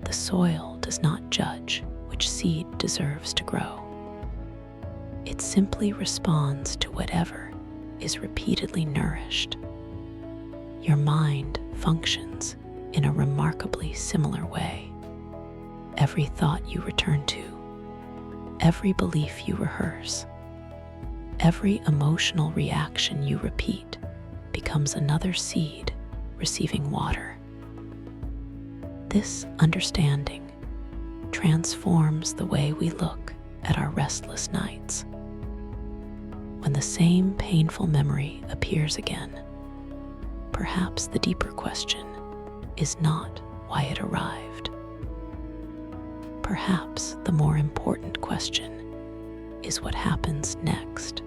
The soil does not judge which seed deserves to grow. It simply responds to whatever is repeatedly nourished. Your mind functions in a remarkably similar way. Every thought you return to, every belief you rehearse, every emotional reaction you repeat becomes another seed receiving water. This understanding transforms the way we look at our restless nights. When the same painful memory appears again, perhaps the deeper question is not why it arrived. Perhaps the more important question is what happens next.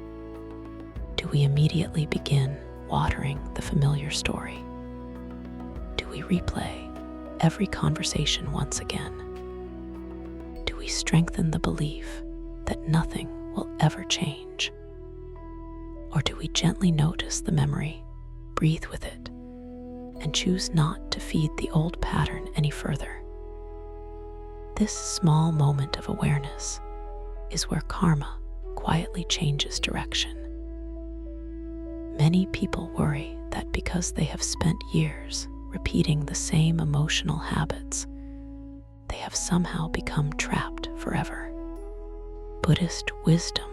Do we immediately begin watering the familiar story? Do we replay every conversation once again? Do we strengthen the belief that nothing will ever change? Or do we gently notice the memory, breathe with it, and choose not to feed the old pattern any further? This small moment of awareness is where karma quietly changes direction. Many people worry that because they have spent years repeating the same emotional habits, they have somehow become trapped forever. Buddhist wisdom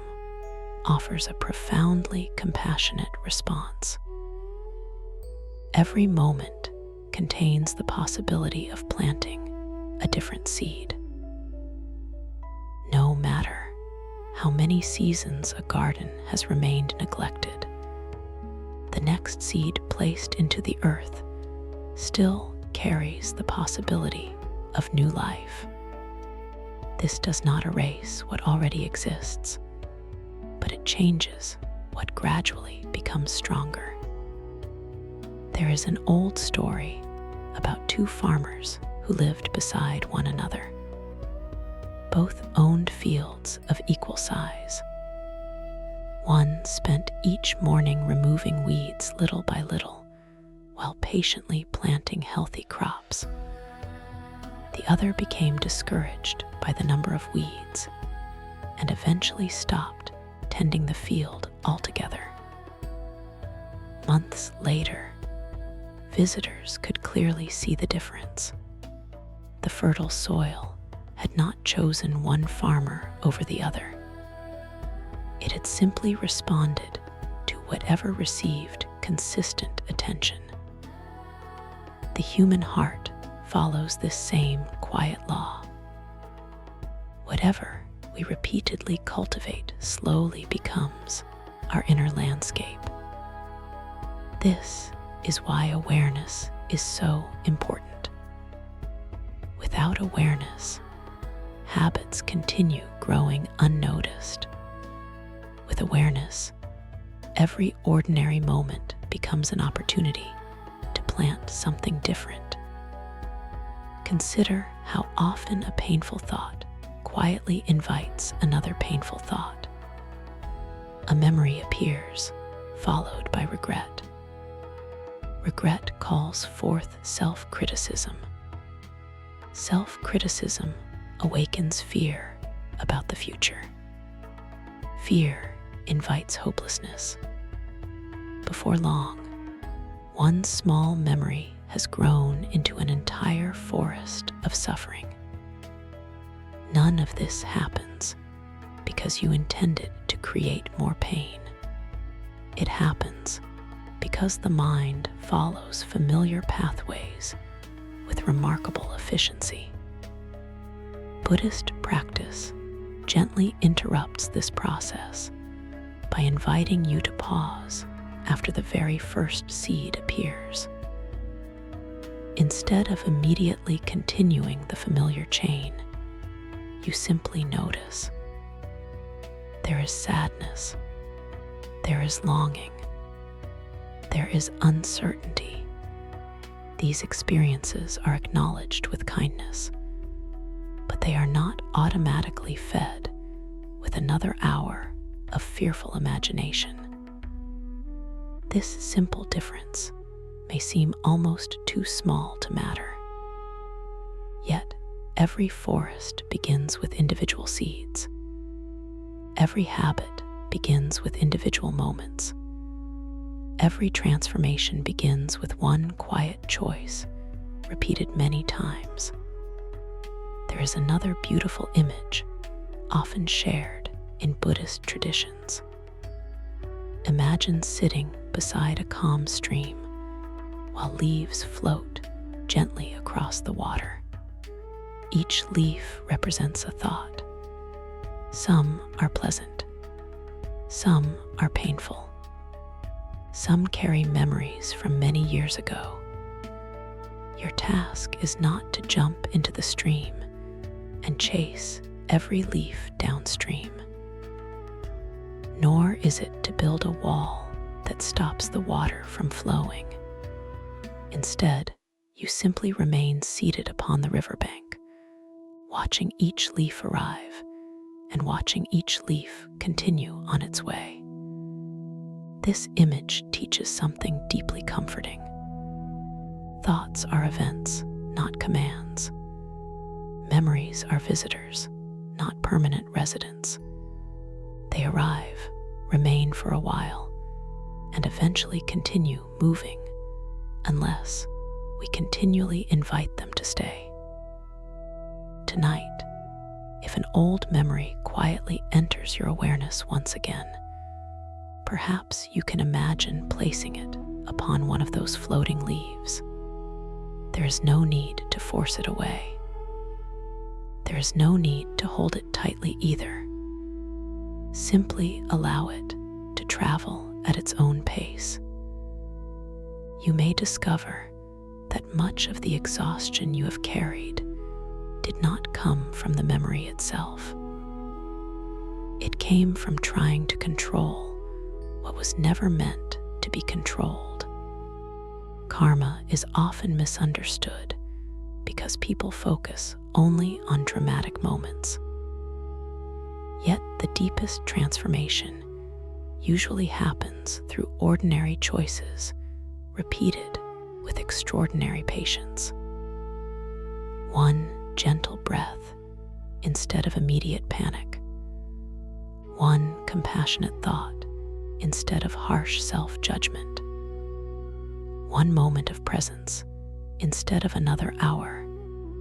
offers a profoundly compassionate response. Every moment contains the possibility of planting a different seed. No matter how many seasons a garden has remained neglected, the next seed placed into the earth still carries the possibility of new life. This does not erase what already exists, but it changes what gradually becomes stronger. There is an old story about two farmers who lived beside one another. Both owned fields of equal size. One spent each morning removing weeds little by little, while patiently planting healthy crops. The other became discouraged by the number of weeds and eventually stopped tending the field altogether. Months later, visitors could clearly see the difference. The fertile soil had not chosen one farmer over the other. It had simply responded to whatever received consistent attention. The human heart follows this same quiet law. Whatever we repeatedly cultivate slowly becomes our inner landscape. This is why awareness is so important. Without awareness, habits continue growing unnoticed. With awareness, every ordinary moment becomes an opportunity to plant something different. Consider how often a painful thought quietly invites another painful thought. A memory appears, followed by regret. Regret calls forth self-criticism. Self-criticism awakens fear about the future. Fear invites hopelessness. Before long, one small memory has grown into an entire forest of suffering. None of this happens because you intended to create more pain. It happens because the mind follows familiar pathways with remarkable efficiency. Buddhist practice gently interrupts this process by inviting you to pause after the very first seed appears. Instead of immediately continuing the familiar chain, you simply notice. There is sadness. There is longing. There is uncertainty. These experiences are acknowledged with kindness, but they are not automatically fed with another hour of fearful imagination. This simple difference may seem almost too small to matter. Yet, every forest begins with individual seeds. Every habit begins with individual moments. Every transformation begins with one quiet choice, repeated many times. There is another beautiful image, often shared in Buddhist traditions. Imagine sitting beside a calm stream while leaves float gently across the water. Each leaf represents a thought. Some are pleasant. Some are painful. Some carry memories from many years ago. Your task is not to jump into the stream and chase every leaf downstream. Nor is it to build a wall that stops the water from flowing. Instead, you simply remain seated upon the riverbank, watching each leaf arrive and watching each leaf continue on its way. This image teaches something deeply comforting. Thoughts are events, not commands. Memories are visitors, not permanent residents. They arrive, remain for a while, and eventually continue moving unless we continually invite them to stay. Tonight, if an old memory quietly enters your awareness once again, perhaps you can imagine placing it upon one of those floating leaves. There is no need to force it away. There is no need to hold it tightly either. Simply allow it to travel at its own pace. You may discover that much of the exhaustion you have carried did not come from the memory itself. It came from trying to control what was never meant to be controlled. Karma is often misunderstood because people focus only on dramatic moments. Yet the deepest transformation usually happens through ordinary choices repeated with extraordinary patience. One gentle breath instead of immediate panic. One compassionate thought instead of harsh self-judgment. One moment of presence instead of another hour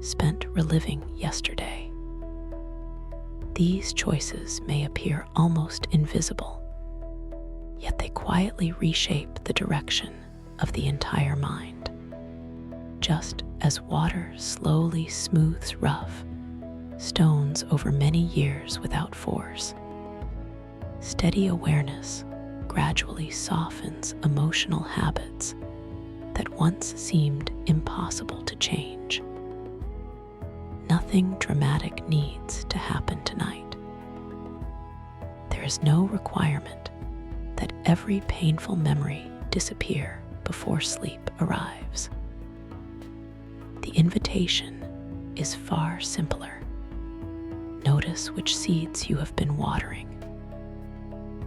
spent reliving yesterday. These choices may appear almost invisible, yet they quietly reshape the direction of the entire mind. Just as water slowly smooths rough stones over many years without force, steady awareness gradually softens emotional habits that once seemed impossible to change. Nothing dramatic needs to happen tonight. There is no requirement that every painful memory disappear before sleep arrives. The invitation is far simpler. Notice which seeds you have been watering.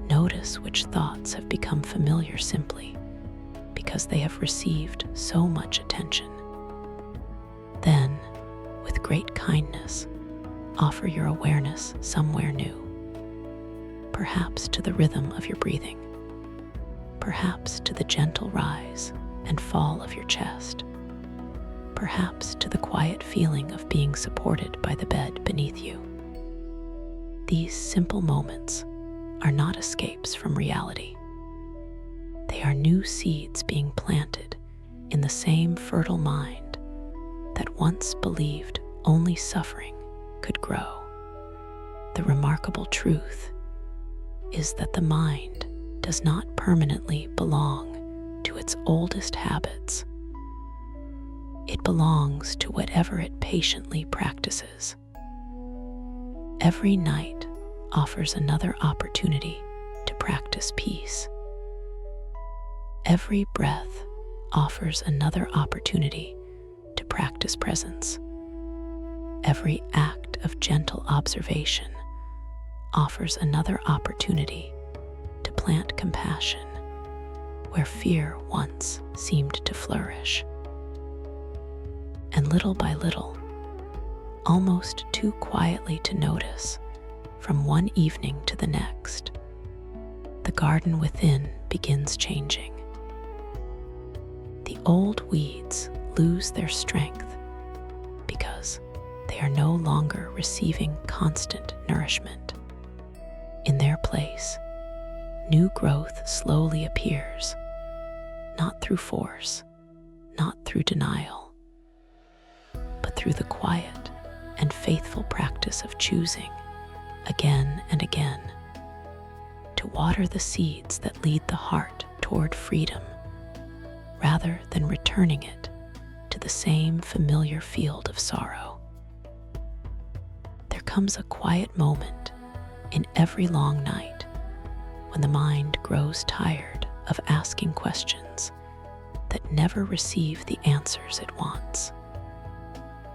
Notice which thoughts have become familiar simply because they have received so much attention. Then, with great kindness, offer your awareness somewhere new. Perhaps to the rhythm of your breathing. Perhaps to the gentle rise and fall of your chest. Perhaps to the quiet feeling of being supported by the bed beneath you. These simple moments are not escapes from reality. They are new seeds being planted in the same fertile mind that once believed only suffering could grow. The remarkable truth is that the mind does not permanently belong to its oldest habits. It belongs to whatever it patiently practices. Every night offers another opportunity to practice peace. Every breath offers another opportunity to practice presence. Every act of gentle observation offers another opportunity to plant compassion where fear once seemed to flourish. And little by little, almost too quietly to notice, from one evening to the next, the garden within begins changing. The old weeds lose their strength because they are no longer receiving constant nourishment. In their place, new growth slowly appears, not through force, not through denial, but through the quiet and faithful practice of choosing, again and again, to water the seeds that lead the heart toward freedom, rather than returning it to the same familiar field of sorrow. There comes a quiet moment in every long night when the mind grows tired of asking questions that never receive the answers it wants.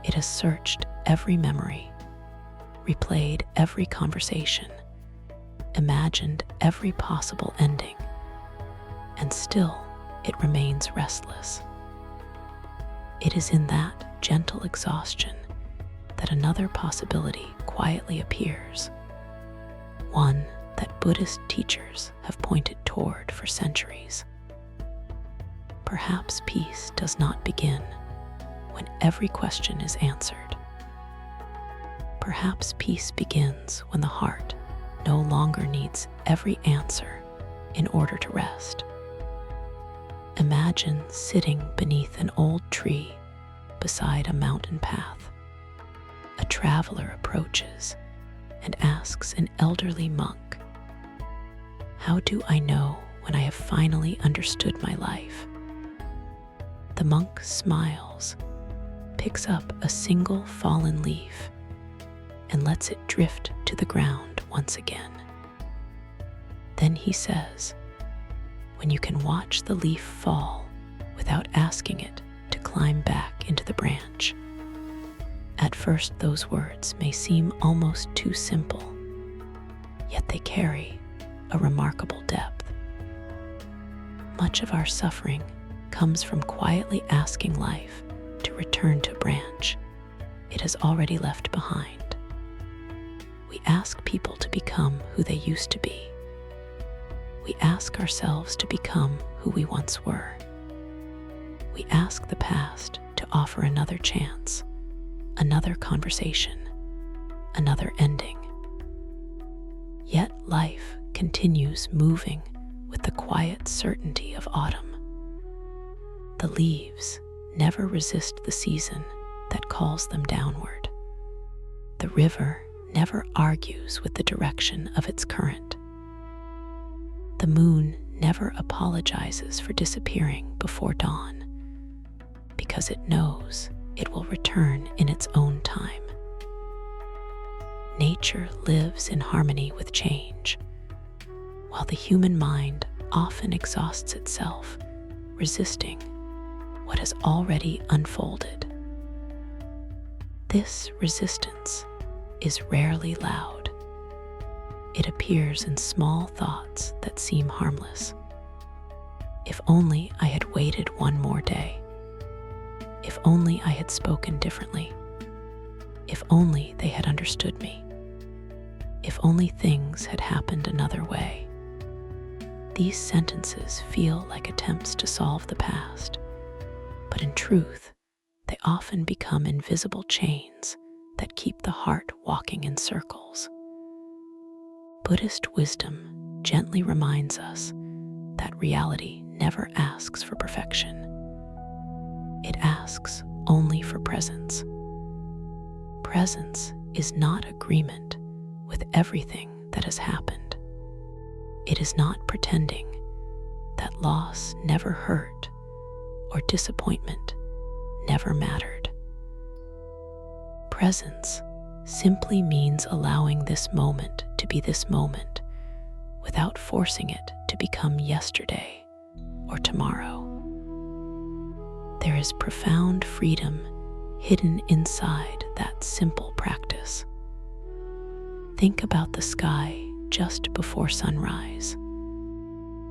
It has searched every memory, replayed every conversation, imagined every possible ending, and still it remains restless. It is in that gentle exhaustion that another possibility quietly appears, one that Buddhist teachers have pointed toward for centuries. Perhaps peace does not begin when every question is answered. Perhaps peace begins when the heart no longer needs every answer in order to rest. Imagine sitting beneath an old tree beside a mountain path. A traveler approaches and asks an elderly monk, "How do I know when I have finally understood my life?" The monk smiles picks up a single fallen leaf and lets it drift to the ground once again. Then he says, when you can watch the leaf fall without asking it to climb back into the branch. At first, those words may seem almost too simple, yet they carry a remarkable depth. Much of our suffering comes from quietly asking life to return to a branch it has already left behind. We ask people to become who they used to be. We ask ourselves to become who we once were. We ask the past to offer another chance, another conversation, another ending. Yet life continues moving with the quiet certainty of autumn. The leaves never resist the season that calls them downward. The river never argues with the direction of its current. The moon never apologizes for disappearing before dawn, because it knows it will return in its own time. Nature lives in harmony with change, while the human mind often exhausts itself, resisting what has already unfolded. This resistance is rarely loud. It appears in small thoughts that seem harmless. If only I had waited one more day. If only I had spoken differently. If only they had understood me. If only things had happened another way. These sentences feel like attempts to solve the past, but in truth, they often become invisible chains that keep the heart walking in circles. Buddhist wisdom gently reminds us that reality never asks for perfection. It asks only for presence. Presence is not agreement with everything that has happened. It is not pretending that loss never hurt or disappointment never mattered. Presence simply means allowing this moment to be this moment without forcing it to become yesterday or tomorrow. There is profound freedom hidden inside that simple practice. Think about the sky just before sunrise.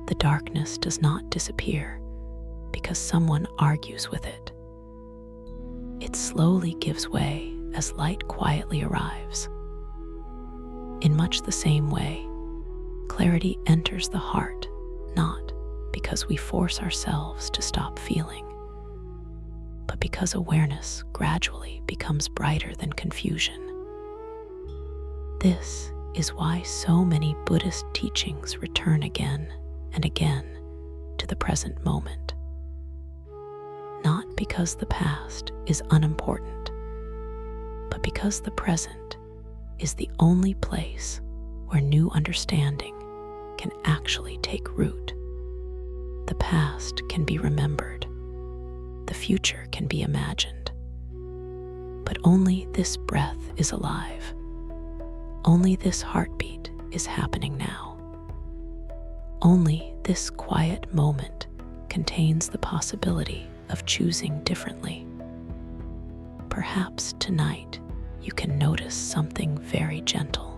The darkness does not disappear because someone argues with it. It slowly gives way as light quietly arrives. In much the same way, clarity enters the heart, not because we force ourselves to stop feeling, but because awareness gradually becomes brighter than confusion. This is why so many Buddhist teachings return again and again to the present moment. Not because the past is unimportant, but because the present is the only place where new understanding can actually take root. The past can be remembered, the future can be imagined, but only this breath is alive. Only this heartbeat is happening now. Only this quiet moment contains the possibility of choosing differently. Perhaps tonight you can notice something very gentle.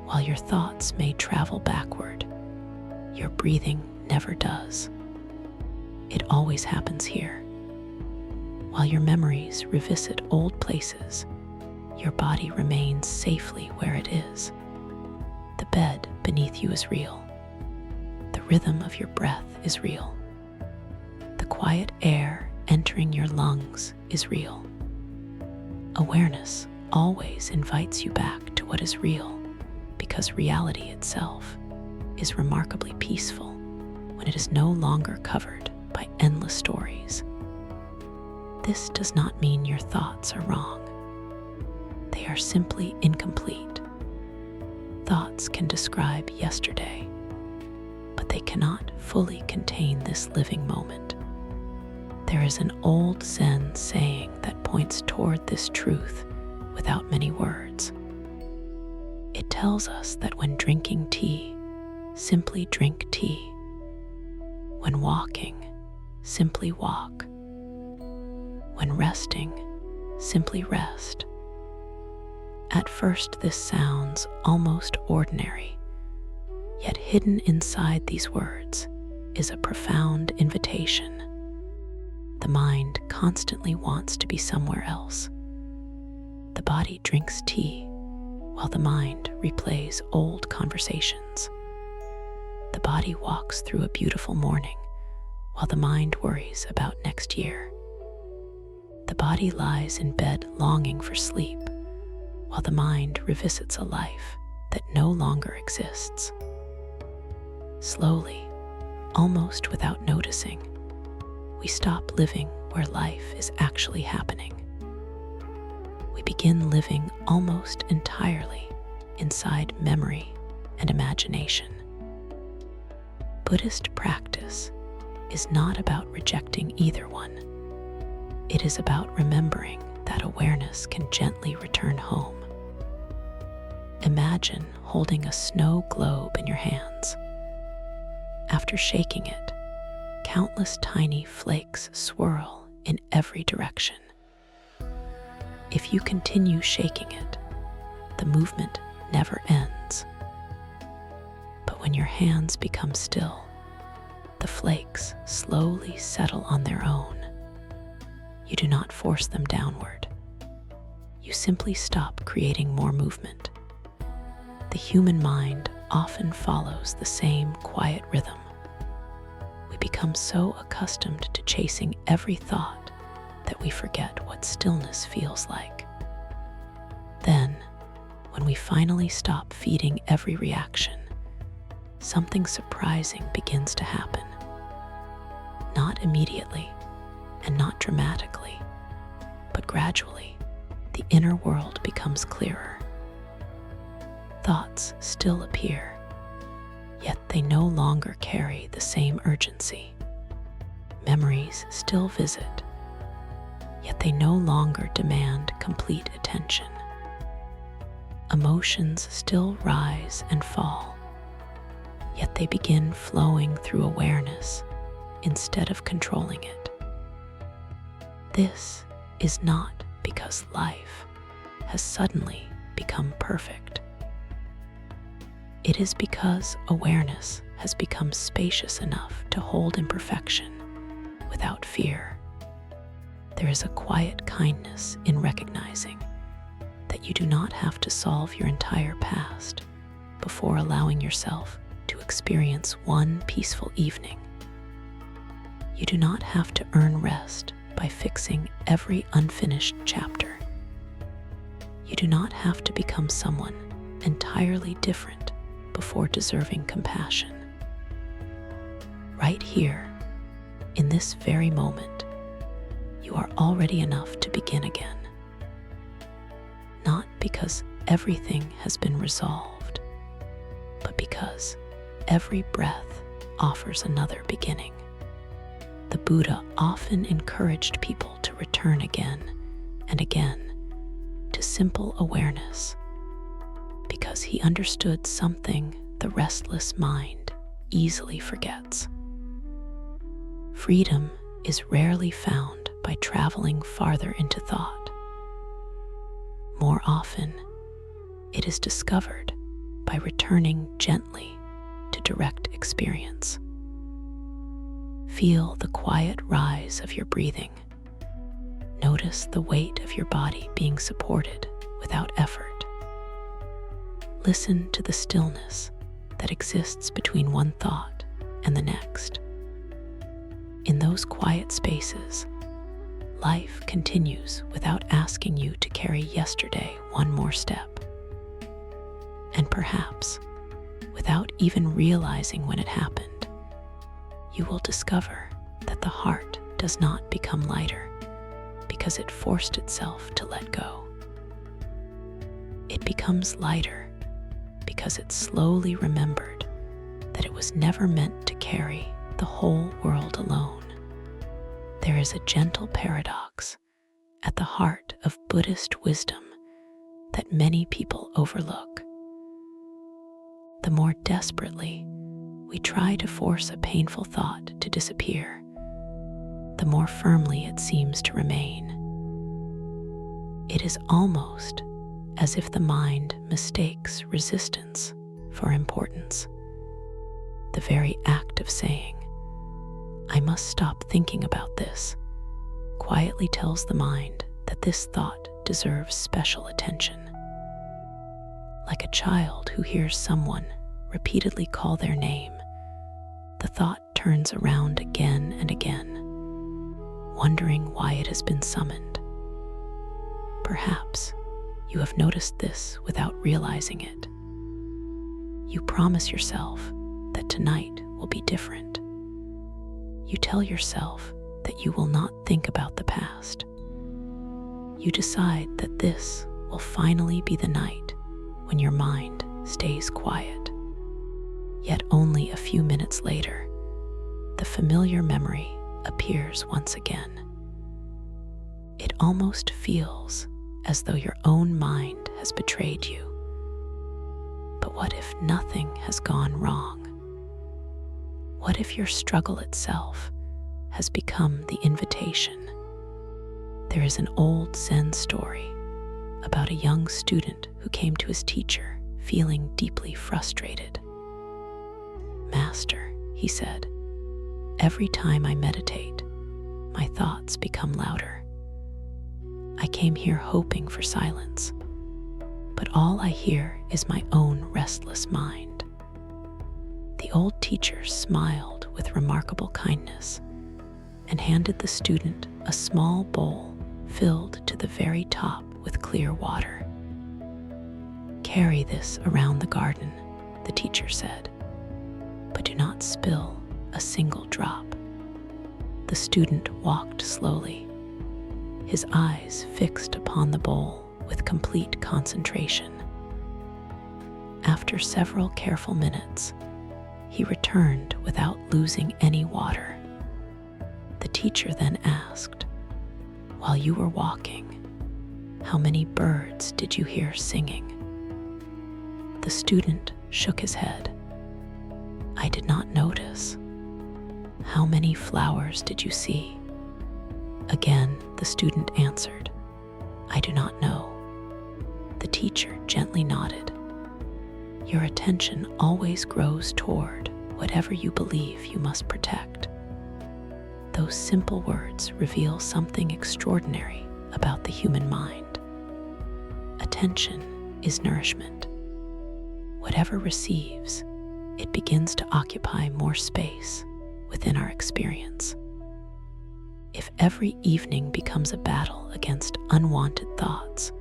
While your thoughts may travel backward, your breathing never does. It always happens here. While your memories revisit old places, your body remains safely where it is. The bed beneath you is real. The rhythm of your breath is real. The quiet air entering your lungs is real. Awareness always invites you back to what is real, because reality itself is remarkably peaceful when it is no longer covered by endless stories. This does not mean your thoughts are wrong. They are simply incomplete. Thoughts can describe yesterday, but they cannot fully contain this living moment. There is an old Zen saying that points toward this truth without many words. It tells us that when drinking tea, simply drink tea. When walking, simply walk. When resting, simply rest. At first, this sounds almost ordinary, yet hidden inside these words is a profound invitation. The mind constantly wants to be somewhere else. The body drinks tea while the mind replays old conversations. The body walks through a beautiful morning while the mind worries about next year. The body lies in bed longing for sleep while the mind revisits a life that no longer exists. Slowly, almost without noticing, we stop living where life is actually happening. We begin living almost entirely inside memory and imagination. Buddhist practice is not about rejecting either one. It is about remembering that awareness can gently return home. Imagine holding a snow globe in your hands. After shaking it, countless tiny flakes swirl in every direction. If you continue shaking it, the movement never ends. But when your hands become still, the flakes slowly settle on their own. You do not force them downward. You simply stop creating more movement. The human mind often follows the same quiet rhythm. We become so accustomed to chasing every thought that we forget what stillness feels like. Then, when we finally stop feeding every reaction, something surprising begins to happen. Not immediately and not dramatically, but gradually, the inner world becomes clearer. Thoughts still appear, yet they no longer carry the same urgency. Memories still visit, yet they no longer demand complete attention. Emotions still rise and fall, yet they begin flowing through awareness instead of controlling it. This is not because life has suddenly become perfect. It is because awareness has become spacious enough to hold imperfection without fear. There is a quiet kindness in recognizing that you do not have to solve your entire past before allowing yourself to experience one peaceful evening. You do not have to earn rest by fixing every unfinished chapter. You do not have to become someone entirely different before deserving compassion. Right here, in this very moment, you are already enough to begin again. Not because everything has been resolved, but because every breath offers another beginning. The Buddha often encouraged people to return again and again to simple awareness, because he understood something the restless mind easily forgets. Freedom is rarely found by traveling farther into thought. More often, it is discovered by returning gently to direct experience. Feel the quiet rise of your breathing. Notice the weight of your body being supported without effort. Listen to the stillness that exists between one thought and the next. In those quiet spaces, life continues without asking you to carry yesterday one more step. And perhaps, without even realizing when it happened, you will discover that the heart does not become lighter because it forced itself to let go. It becomes lighter because it slowly remembered that it was never meant to carry the whole world alone. There is a gentle paradox at the heart of Buddhist wisdom that many people overlook. The more desperately we try to force a painful thought to disappear, the more firmly it seems to remain. It is almost as if the mind mistakes resistance for importance. The very act of saying, "I must stop thinking about this," quietly tells the mind that this thought deserves special attention. Like a child who hears someone repeatedly call their name, the thought turns around again and again, wondering why it has been summoned. Perhaps you have noticed this without realizing it. You promise yourself that tonight will be different. You tell yourself that you will not think about the past. You decide that this will finally be the night when your mind stays quiet. Yet only a few minutes later, the familiar memory appears once again. It almost feels as though your own mind has betrayed you. But what if nothing has gone wrong? What if your struggle itself has become the invitation? There is an old Zen story about a young student who came to his teacher feeling deeply frustrated. "Master," he said, "every time I meditate, my thoughts become louder. I came here hoping for silence, but all I hear is my own restless mind." The old teacher smiled with remarkable kindness and handed the student a small bowl filled to the very top with clear water. "Carry this around the garden," the teacher said, "but do not spill a single drop." The student walked slowly, his eyes fixed upon the bowl with complete concentration. After several careful minutes, he returned without losing any water. The teacher then asked, "While you were walking, how many birds did you hear singing?" The student shook his head. "I did not notice." "How many flowers did you see?" Again, the student answered, "I do not know." The teacher gently nodded. "Your attention always grows toward whatever you believe you must protect." Those simple words reveal something extraordinary about the human mind. Attention is nourishment. Whatever receives, it begins to occupy more space within our experience. If every evening becomes a battle against unwanted thoughts,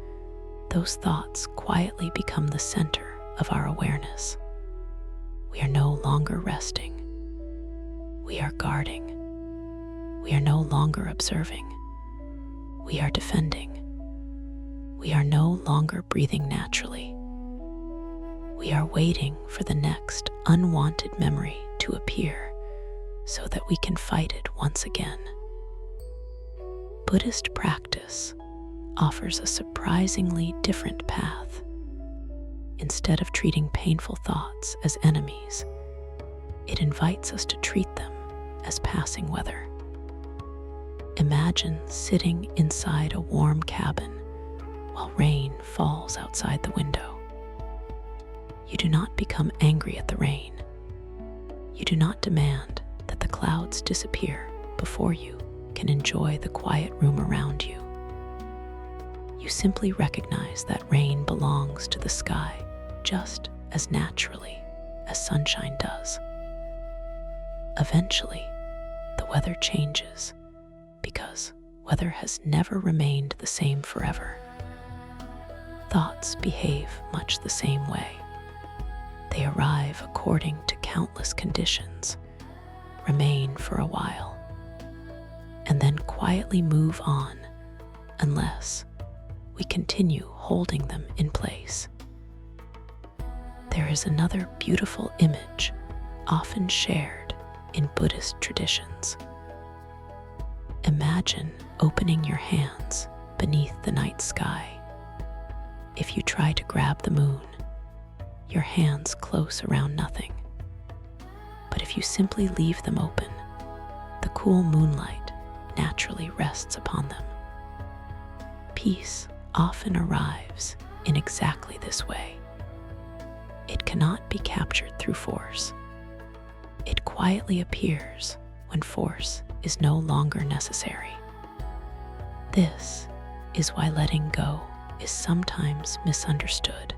those thoughts quietly become the center of our awareness. We are no longer resting. We are guarding. We are no longer observing. We are defending. We are no longer breathing naturally. We are waiting for the next unwanted memory to appear so that we can fight it once again. Buddhist practice offers a surprisingly different path. Instead of treating painful thoughts as enemies, it invites us to treat them as passing weather. Imagine sitting inside a warm cabin while rain falls outside the window. You do not become angry at the rain. You do not demand that the clouds disappear before you can enjoy the quiet room around you. You simply recognize that rain belongs to the sky just as naturally as sunshine does. Eventually, the weather changes because weather has never remained the same forever. Thoughts behave much the same way. They arrive according to countless conditions, remain for a while, and then quietly move on unless we continue holding them in place. There is another beautiful image often shared in Buddhist traditions. imagine opening your hands beneath the night sky. If you try to grab the moon, your hands close around nothing. But if you simply leave them open, the cool moonlight naturally rests upon them. Peace often arrives in exactly this way. It cannot be captured through force. It quietly appears when force is no longer necessary. This is why letting go is sometimes misunderstood.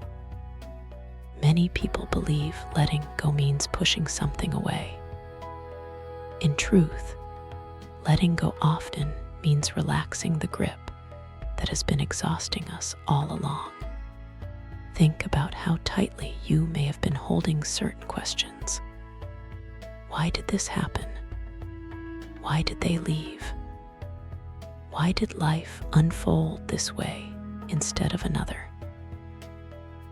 Many people believe letting go means pushing something away. In truth, letting go often means relaxing the grip that has been exhausting us all along. Think about how tightly you may have been holding certain questions. Why did this happen? Why did they leave? Why did life unfold this way instead of another?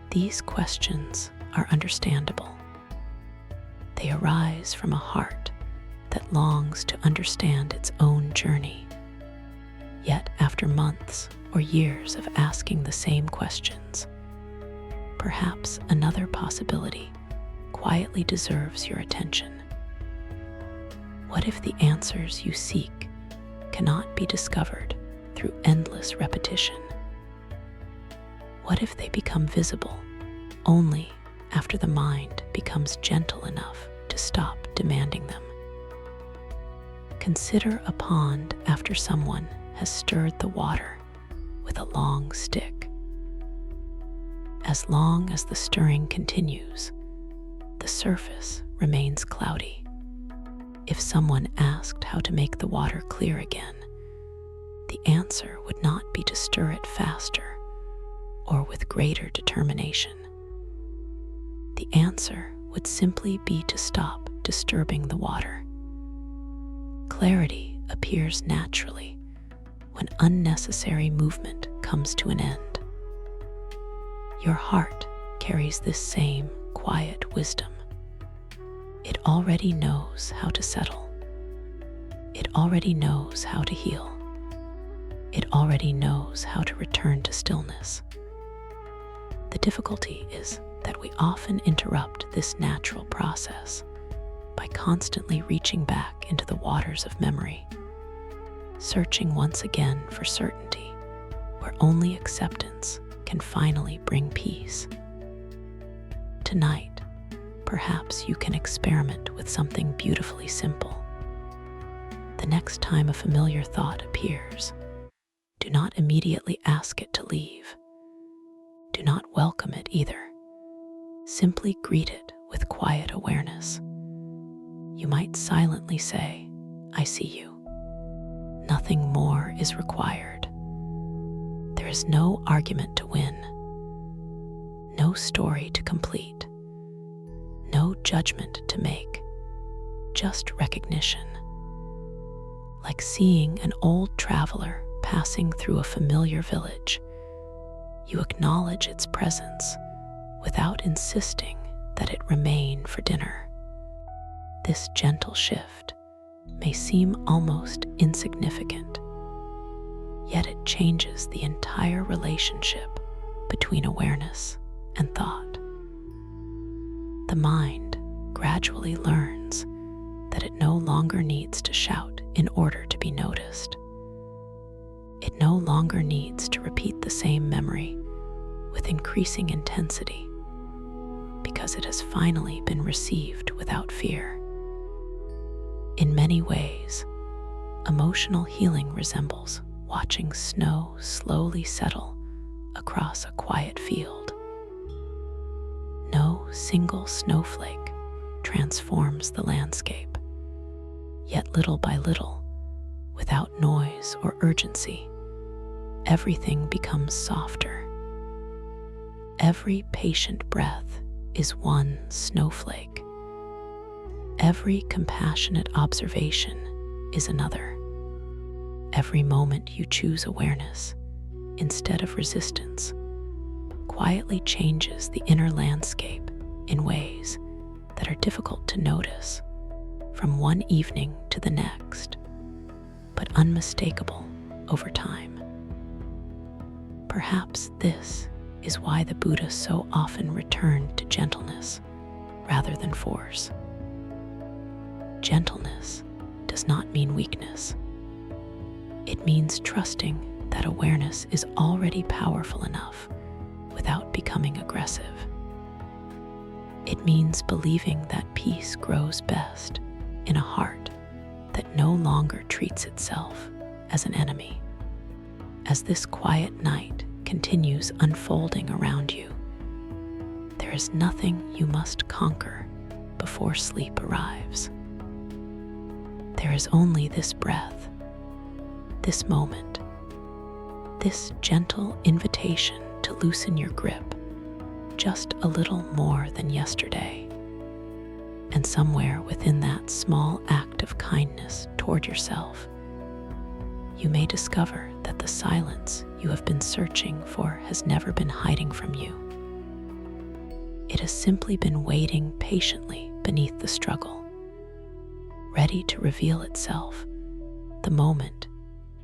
These questions are understandable. They arise from a heart that longs to understand its own journey. Yet after months or years of asking the same questions, perhaps another possibility quietly deserves your attention. What if the answers you seek cannot be discovered through endless repetition? What if they become visible only after the mind becomes gentle enough to stop demanding them? Consider a pond after someone has stirred the water with a long stick. As long as the stirring continues, the surface remains cloudy. If someone asked how to make the water clear again, the answer would not be to stir it faster or with greater determination. The answer would simply be to stop disturbing the water. Clarity appears naturally when unnecessary movement comes to an end. Your heart carries this same quiet wisdom. It already knows how to settle. It already knows how to heal. It already knows how to return to stillness. The difficulty is that we often interrupt this natural process by constantly reaching back into the waters of memory, searching once again for certainty where only acceptance can finally bring peace. Tonight, perhaps you can experiment with something beautifully simple. The next time a familiar thought appears, do not immediately ask it to leave. Do not welcome it either. Simply greet it with quiet awareness. You might silently say, "I see you." Nothing more is required. There is no argument to win, no story to complete, no judgment to make, just recognition. Like seeing an old traveler passing through a familiar village, you acknowledge its presence without insisting that it remain for dinner. This gentle shift may seem almost insignificant, yet it changes the entire relationship between awareness and thought. The mind gradually learns that it no longer needs to shout in order to be noticed. It no longer needs to repeat the same memory with increasing intensity because it has finally been received without fear. In many ways, emotional healing resembles watching snow slowly settle across a quiet field. No single snowflake transforms the landscape, yet little by little, without noise or urgency, everything becomes softer. Every patient breath is one snowflake. Every compassionate observation is another. Every moment you choose awareness instead of resistance quietly changes the inner landscape in ways that are difficult to notice from one evening to the next, but but unmistakable over time. Perhaps this is why the Buddha so often returned to gentleness rather than force. Gentleness does not mean weakness. It means trusting that awareness is already powerful enough without becoming aggressive. It means believing that peace grows best in a heart that no longer treats itself as an enemy. As this quiet night continues unfolding around you, there is nothing you must conquer before sleep arrives. There is only this breath, this moment, this gentle invitation to loosen your grip just a little more than yesterday. And somewhere within that small act of kindness toward yourself, you may discover that the silence you have been searching for has never been hiding from you. It has simply been waiting patiently beneath the struggle, ready to reveal itself the moment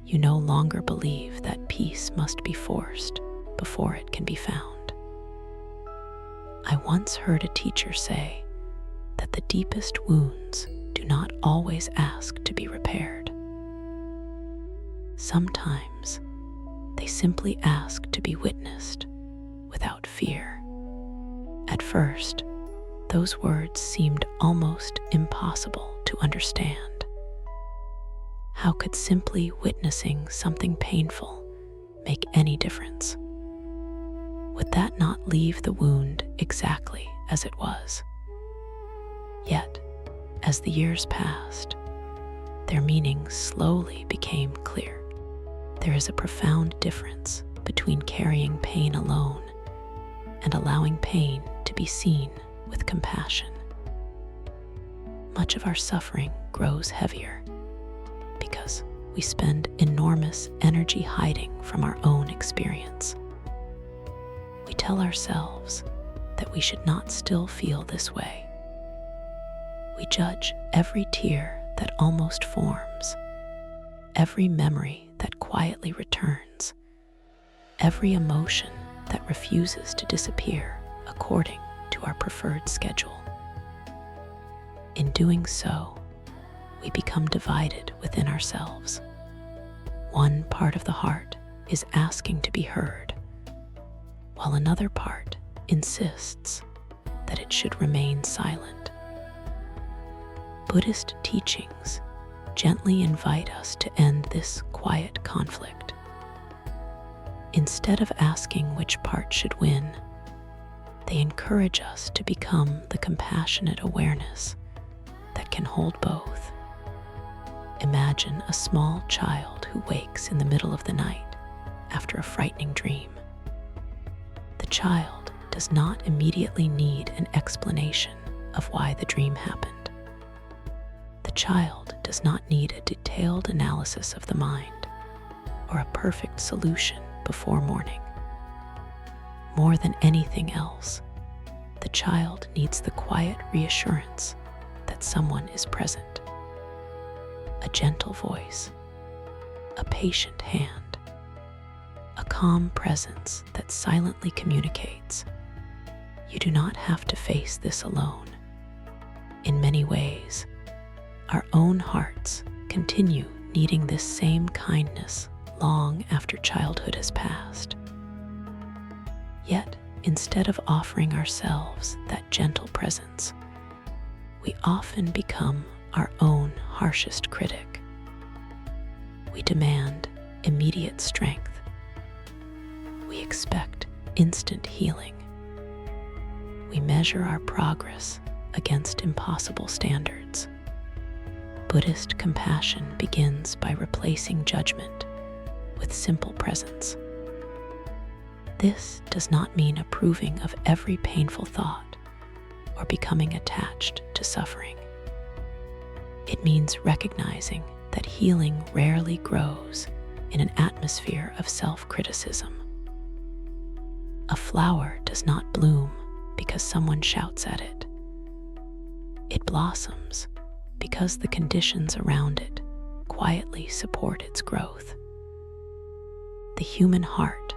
you no longer believe that peace must be forced before it can be found. I once heard a teacher say that the deepest wounds do not always ask to be repaired. Sometimes they simply ask to be witnessed without fear. At first, those words seemed almost impossible to understand. How could simply witnessing something painful make any difference? Would that not leave the wound exactly as it was? Yet, as the years passed, their meaning slowly became clear. There is a profound difference between carrying pain alone and allowing pain to be seen with compassion. Much of our suffering grows heavier because we spend enormous energy hiding from our own experience. We tell ourselves that we should not still feel this way. We judge every tear that almost forms, every memory that quietly returns, every emotion that refuses to disappear according to our preferred schedule. In doing so, we become divided within ourselves. One part of the heart is asking to be heard, while another part insists that it should remain silent. Buddhist teachings gently invite us to end this quiet conflict. Instead of asking which part should win, they encourage us to become the compassionate awareness that can hold both. Imagine a small child who wakes in the middle of the night after a frightening dream. The child does not immediately need an explanation of why the dream happened. The child does not need a detailed analysis of the mind or a perfect solution before morning. More than anything else, the child needs the quiet reassurance that someone is present. A gentle voice, a patient hand, a calm presence that silently communicates, "You do not have to face this alone." In many ways, our own hearts continue needing this same kindness long after childhood has passed. Yet, instead of offering ourselves that gentle presence, we often become our own harshest critic. We demand immediate strength. We expect instant healing. We measure our progress against impossible standards. Buddhist compassion begins by replacing judgment with simple presence. This does not mean approving of every painful thought or becoming attached to suffering. It means recognizing that healing rarely grows in an atmosphere of self-criticism. A flower does not bloom because someone shouts at it. It blossoms because the conditions around it quietly support its growth. The human heart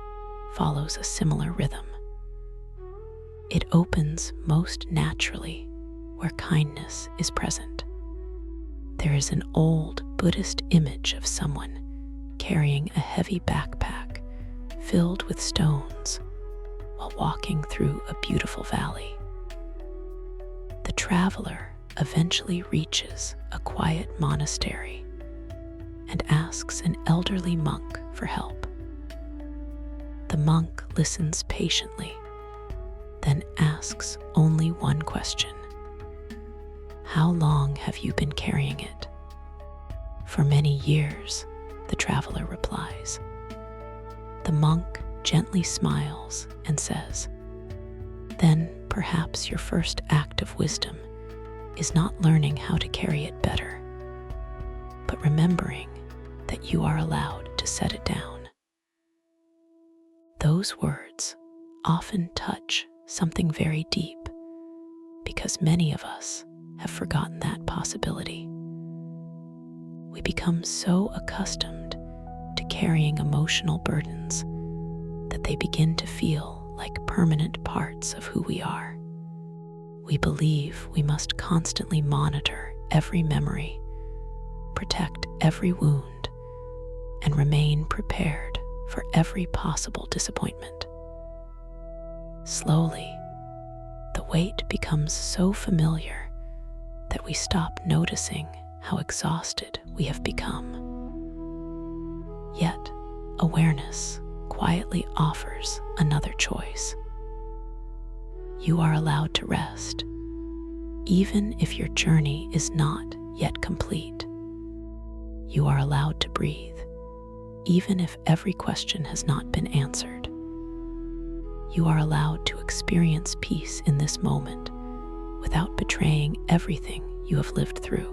follows a similar rhythm. It opens most naturally where kindness is present. There is an old Buddhist image of someone carrying a heavy backpack filled with stones while walking through a beautiful valley. The traveler eventually reaches a quiet monastery and asks an elderly monk for help. The monk listens patiently, then asks only one question. "How long have you been carrying it?" "For many years," the traveler replies. The monk gently smiles and says, "Then perhaps your first act of wisdom is not learning how to carry it better, but remembering that you are allowed to set it down." Those words often touch something very deep because many of us have forgotten that possibility. We become so accustomed to carrying emotional burdens that they begin to feel like permanent parts of who we are. We believe we must constantly monitor every memory, protect every wound, and remain prepared for every possible disappointment. Slowly, the weight becomes so familiar that we stop noticing how exhausted we have become. Yet, awareness quietly offers another choice. You are allowed to rest, even if your journey is not yet complete. You are allowed to breathe, even if every question has not been answered. You are allowed to experience peace in this moment without betraying everything you have lived through.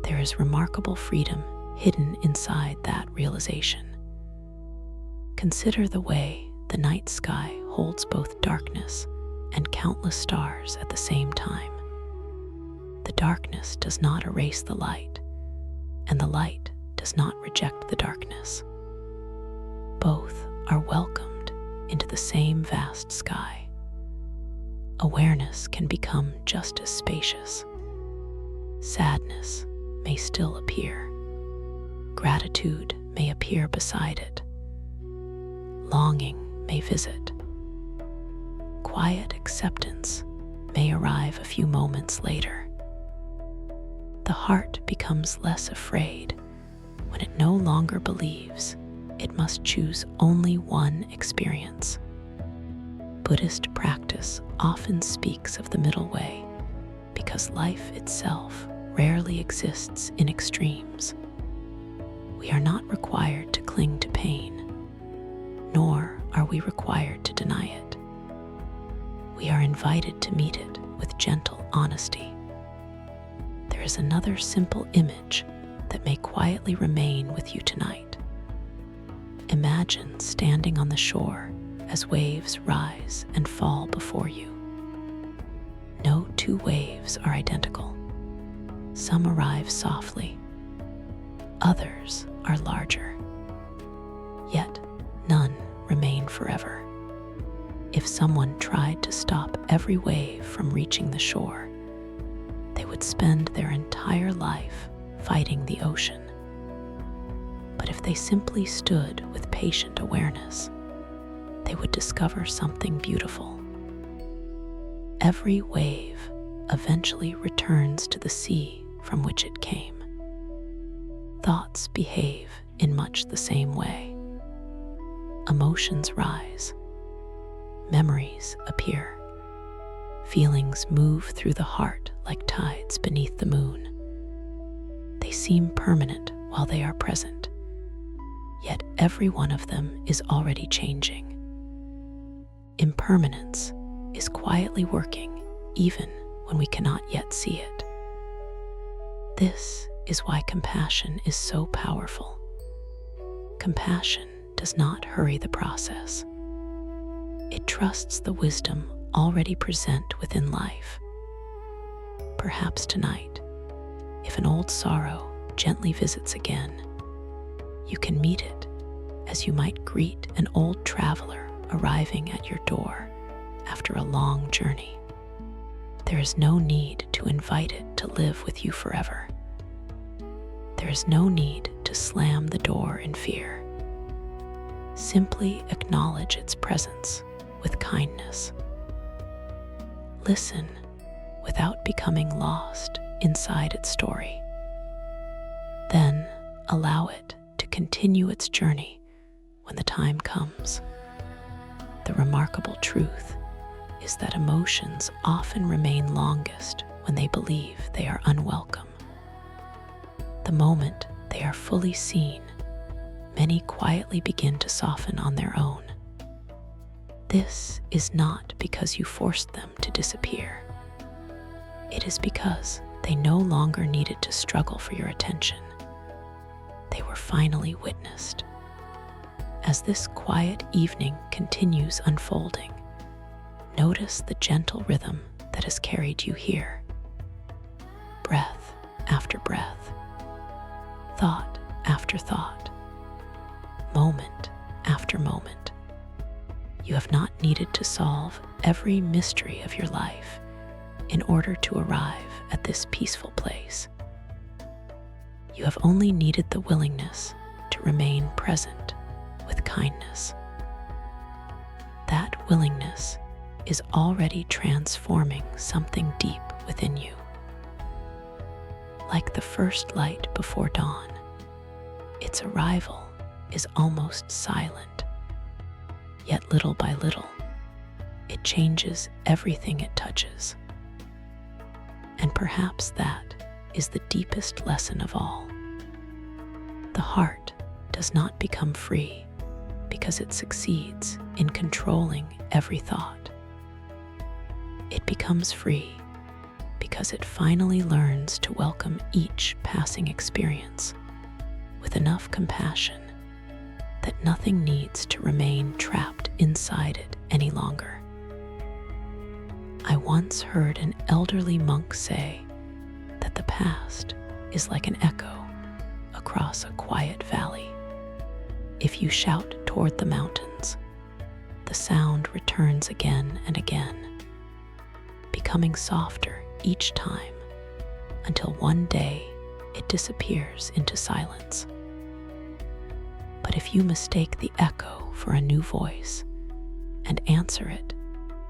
There is remarkable freedom hidden inside that realization. Consider the way the night sky holds both darkness and countless stars at the same time. The darkness does not erase the light, and the light does not reject the darkness. Both are welcomed into the same vast sky. Awareness can become just as spacious. Sadness may still appear. Gratitude may appear beside it. Longing may visit. Quiet acceptance may arrive a few moments later. The heart becomes less afraid when it no longer believes it must choose only one experience. Buddhist practice often speaks of the middle way because life itself rarely exists in extremes. We are not required to cling to pain, nor are we required to deny it. We are invited to meet it with gentle honesty. There is another simple image that may quietly remain with you tonight. Imagine standing on the shore as waves rise and fall before you. No two waves are identical. Some arrive softly, others are larger. Yet none remain forever. If someone tried to stop every wave from reaching the shore, they would spend their entire life fighting the ocean. But if they simply stood with patient awareness, they would discover something beautiful. Every wave eventually returns to the sea from which it came. Thoughts behave in much the same way. Emotions rise. Memories appear. Feelings move through the heart like tides beneath the moon. They seem permanent while they are present, yet every one of them is already changing. Impermanence is quietly working even when we cannot yet see it. This is why compassion is so powerful. Compassion does not hurry the process. It trusts the wisdom already present within life. Perhaps tonight, if an old sorrow gently visits again. You can meet it as you might greet an old traveler arriving at your door after a long journey. There is no need to invite it to live with you forever. There is no need to slam the door in fear. Simply acknowledge its presence with kindness. Listen without becoming lost inside its story. Then allow it to continue its journey when the time comes. The remarkable truth is that emotions often remain longest when they believe they are unwelcome. The moment they are fully seen, many quietly begin to soften on their own. This is not because you forced them to disappear. It is because they no longer needed to struggle for your attention. They were finally witnessed. As this quiet evening continues unfolding, notice the gentle rhythm that has carried you here. Breath after breath, thought after thought, moment after moment. You have not needed to solve every mystery of your life in order to arrive at this peaceful place. You have only needed the willingness to remain present with kindness. That willingness is already transforming something deep within you. Like the first light before dawn, its arrival is almost silent, yet little by little, it changes everything it touches. And perhaps that is the deepest lesson of all. The heart does not become free because it succeeds in controlling every thought. It becomes free because it finally learns to welcome each passing experience with enough compassion that nothing needs to remain trapped inside it any longer. I once heard an elderly monk say that the past is like an echo across a quiet valley. If you shout toward the mountains, the sound returns again and again, becoming softer each time until one day it disappears into silence. But if you mistake the echo for a new voice and answer it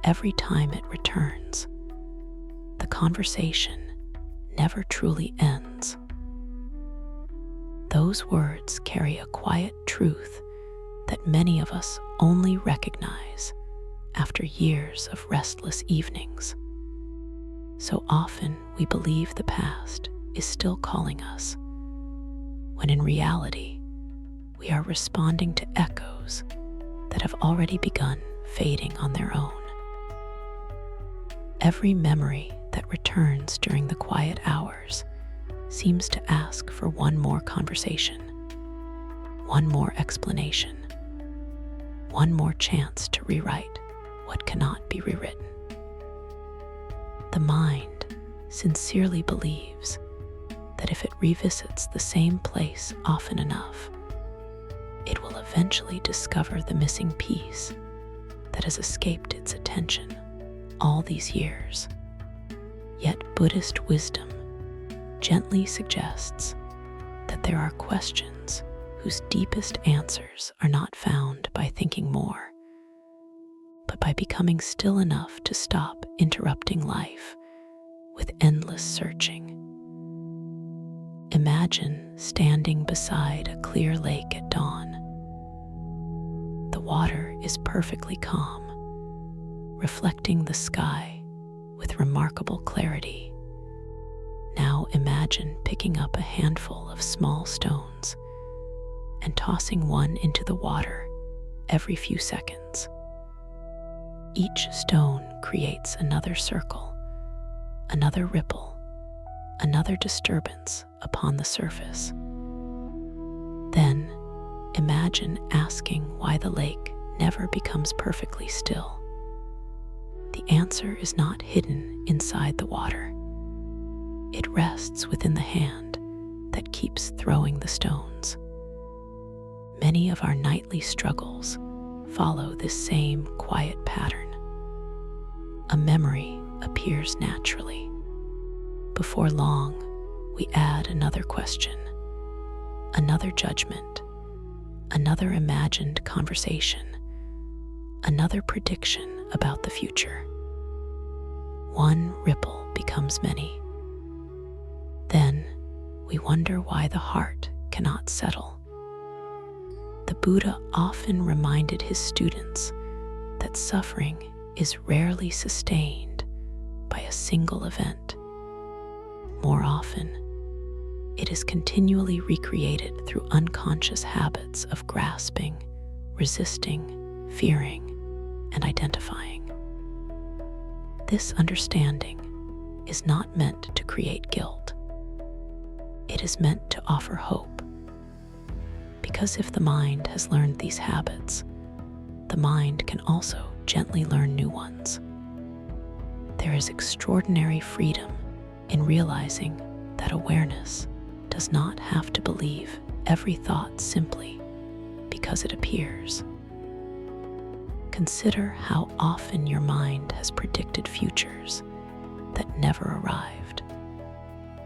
every time it returns, the conversation never truly ends. Those words carry a quiet truth that many of us only recognize after years of restless evenings. So often we believe the past is still calling us, when in reality, we are responding to echoes that have already begun fading on their own. Every memory that returns during the quiet hours seems to ask for one more conversation, one more explanation, one more chance to rewrite what cannot be rewritten. The mind sincerely believes that if it revisits the same place often enough, it will eventually discover the missing piece that has escaped its attention all these years. Yet Buddhist wisdom gently suggests that there are questions whose deepest answers are not found by thinking more, but by becoming still enough to stop interrupting life with endless searching. Imagine standing beside a clear lake at dawn. The water is perfectly calm, reflecting the sky with remarkable clarity. Now imagine picking up a handful of small stones and tossing one into the water every few seconds. Each stone creates another circle, another ripple, another disturbance upon the surface. Then imagine asking why the lake never becomes perfectly still. The answer is not hidden inside the water. It rests within the hand that keeps throwing the stones. Many of our nightly struggles follow this same quiet pattern. A memory appears naturally. Before long, we add another question, another judgment, another imagined conversation, another prediction about the future. One ripple becomes many. Then we wonder why the heart cannot settle. The Buddha often reminded his students that suffering is rarely sustained by a single event. More often, it is continually recreated through unconscious habits of grasping, resisting, fearing, and identifying. This understanding is not meant to create guilt. It is meant to offer hope. Because if the mind has learned these habits, the mind can also gently learn new ones. There is extraordinary freedom in realizing that awareness does not have to believe every thought simply because it appears. Consider how often your mind has predicted futures that never arrived.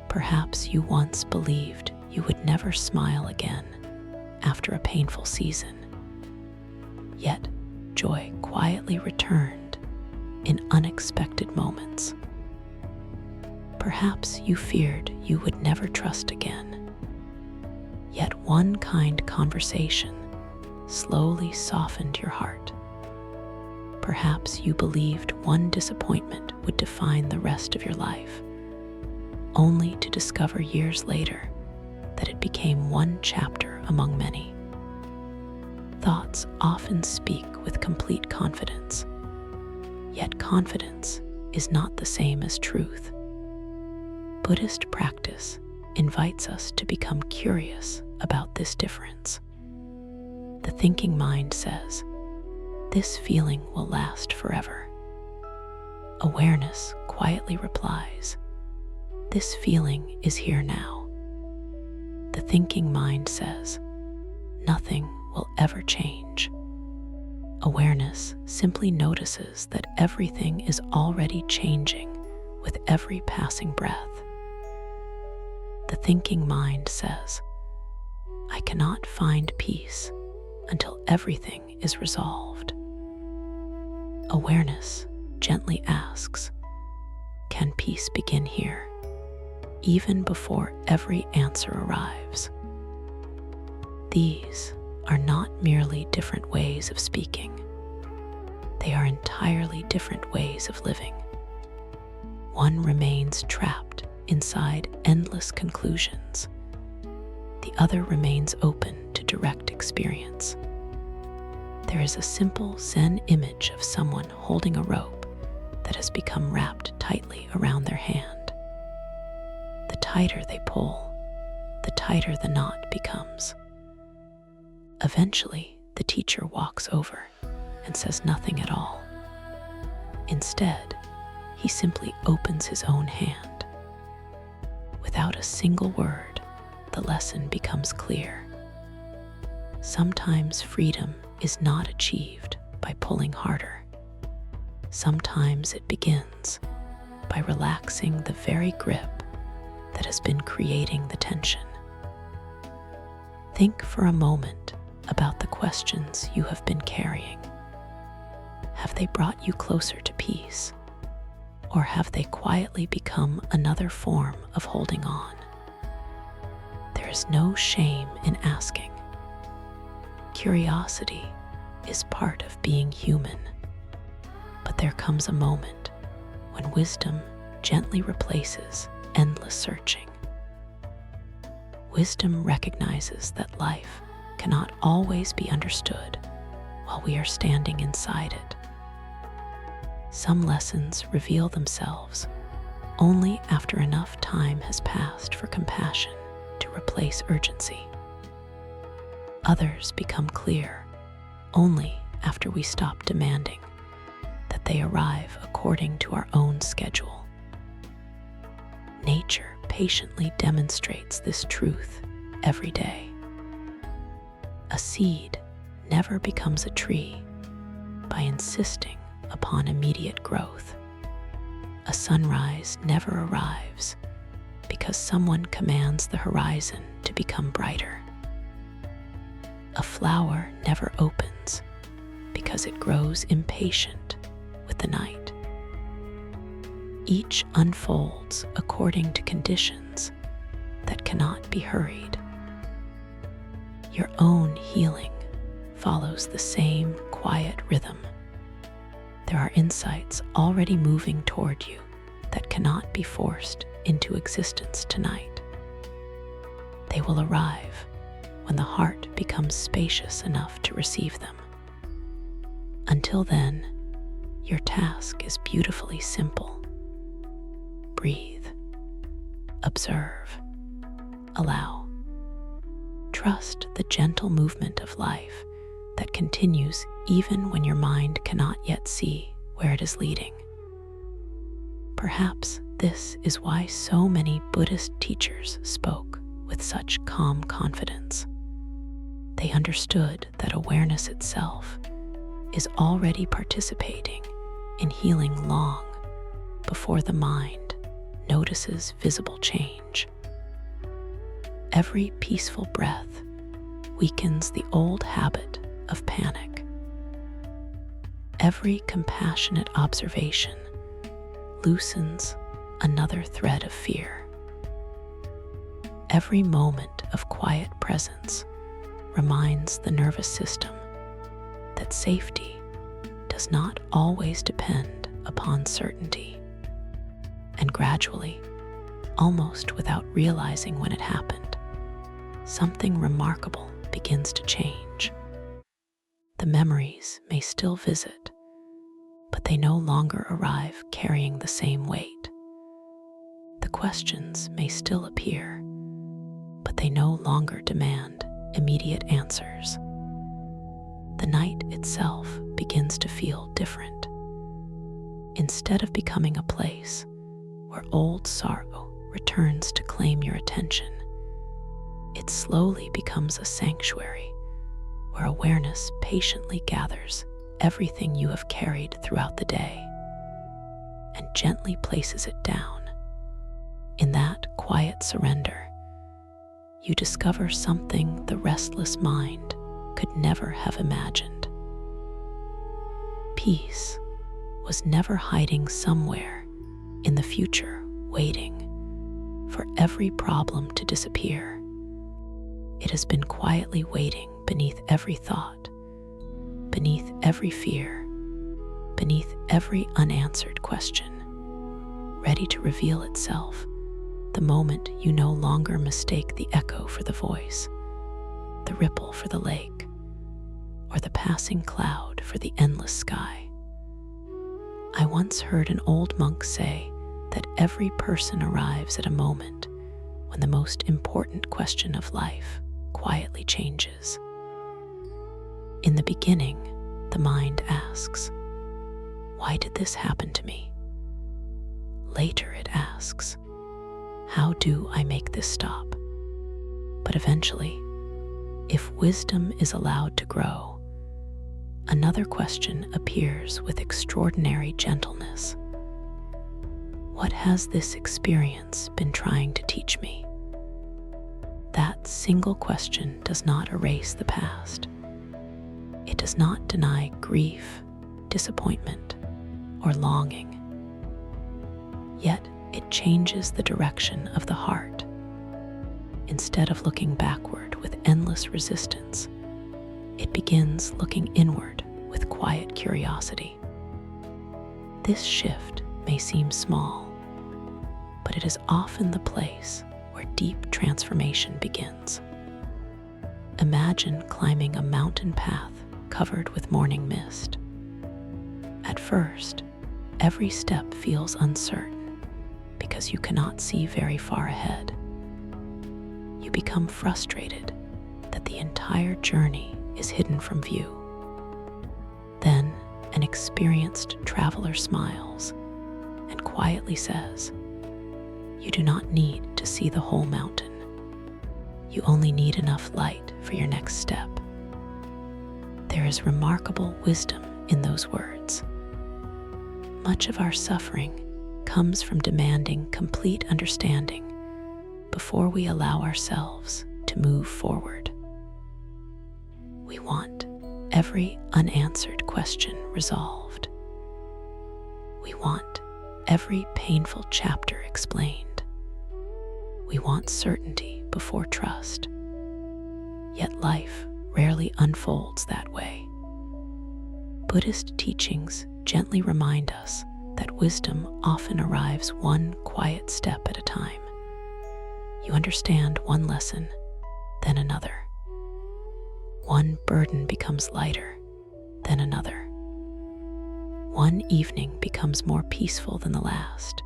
Perhaps you once believed you would never smile again after a painful season. Yet, joy quietly returned in unexpected moments. Perhaps you feared you would never trust again. Yet one kind conversation slowly softened your heart. Perhaps you believed one disappointment would define the rest of your life, only to discover years later that it became one chapter among many. Thoughts often speak with complete confidence, yet confidence is not the same as truth. Buddhist practice invites us to become curious about this difference. The thinking mind says, "This feeling will last forever." Awareness quietly replies, "This feeling is here now." The thinking mind says, "Nothing will ever change." Awareness simply notices that everything is already changing with every passing breath. The thinking mind says, "I cannot find peace until everything is resolved." Awareness gently asks, "Can peace begin here, even before every answer arrives?" These are not merely different ways of speaking. They are entirely different ways of living. One remains trapped inside endless conclusions. The other remains open to direct experience. There is a simple Zen image of someone holding a rope that has become wrapped tightly around their hand. The tighter they pull, the tighter the knot becomes. Eventually, the teacher walks over and says nothing at all. Instead, he simply opens his own hand. Without a single word, the lesson becomes clear. Sometimes freedom is not achieved by pulling harder. Sometimes it begins by relaxing the very grip that has been creating the tension. Think for a moment about the questions you have been carrying. Have they brought you closer to peace? Or have they quietly become another form of holding on? There is no shame in asking. Curiosity is part of being human. But there comes a moment when wisdom gently replaces endless searching. Wisdom recognizes that life cannot always be understood while we are standing inside it. Some lessons reveal themselves only after enough time has passed for compassion to replace urgency. Others become clear only after we stop demanding that they arrive according to our own schedule. Nature patiently demonstrates this truth every day. A seed never becomes a tree by insisting upon immediate growth. A sunrise never arrives because someone commands the horizon to become brighter. A flower never opens because it grows impatient with the night. Each unfolds according to conditions that cannot be hurried. Your own healing follows the same quiet rhythm. There are insights already moving toward you that cannot be forced into existence tonight. They will arrive when the heart becomes spacious enough to receive them. Until then, your task is beautifully simple. Breathe, observe, allow. Trust the gentle movement of life that continues even when your mind cannot yet see where it is leading. Perhaps this is why so many Buddhist teachers spoke with such calm confidence. They understood that awareness itself is already participating in healing long before the mind notices visible change. Every peaceful breath weakens the old habit of panic. Every compassionate observation loosens another thread of fear. Every moment of quiet presence reminds the nervous system that safety does not always depend upon certainty. And gradually, almost without realizing when it happened, something remarkable begins to change. The memories may still visit, but they no longer arrive carrying the same weight. The questions may still appear, but they no longer demand immediate answers. The night itself begins to feel different. Instead of becoming a place where old sorrow returns to claim your attention, it slowly becomes a sanctuary where awareness patiently gathers everything you have carried throughout the day and gently places it down. In that quiet surrender, you discover something the restless mind could never have imagined. Peace was never hiding somewhere in the future, waiting for every problem to disappear. It has been quietly waiting beneath every thought, beneath every fear, beneath every unanswered question, ready to reveal itself the moment you no longer mistake the echo for the voice, the ripple for the lake, or the passing cloud for the endless sky. I once heard an old monk say that every person arrives at a moment when the most important question of life quietly changes. In the beginning, the mind asks, "Why did this happen to me?" Later it asks, "How do I make this stop?" But eventually, if wisdom is allowed to grow, another question appears with extraordinary gentleness. What has this experience been trying to teach me? That single question does not erase the past. It does not deny grief, disappointment, or longing. Yet it changes the direction of the heart. Instead of looking backward with endless resistance, it begins looking inward with quiet curiosity. This shift may seem small, but it is often the place where deep transformation begins. Imagine climbing a mountain path covered with morning mist. At first, every step feels uncertain because you cannot see very far ahead. You become frustrated that the entire journey is hidden from view. Then an experienced traveler smiles and quietly says, "You do not need to to see the whole mountain. You only need enough light for your next step. There is remarkable wisdom in those words. Much of our suffering comes from demanding complete understanding before we allow ourselves to move forward. We want every unanswered question resolved. We want every painful chapter explained. We want certainty before trust. Yet life rarely unfolds that way. Buddhist teachings gently remind us that wisdom often arrives one quiet step at a time. You understand one lesson, then another. One burden becomes lighter, then another. One evening becomes more peaceful than the last,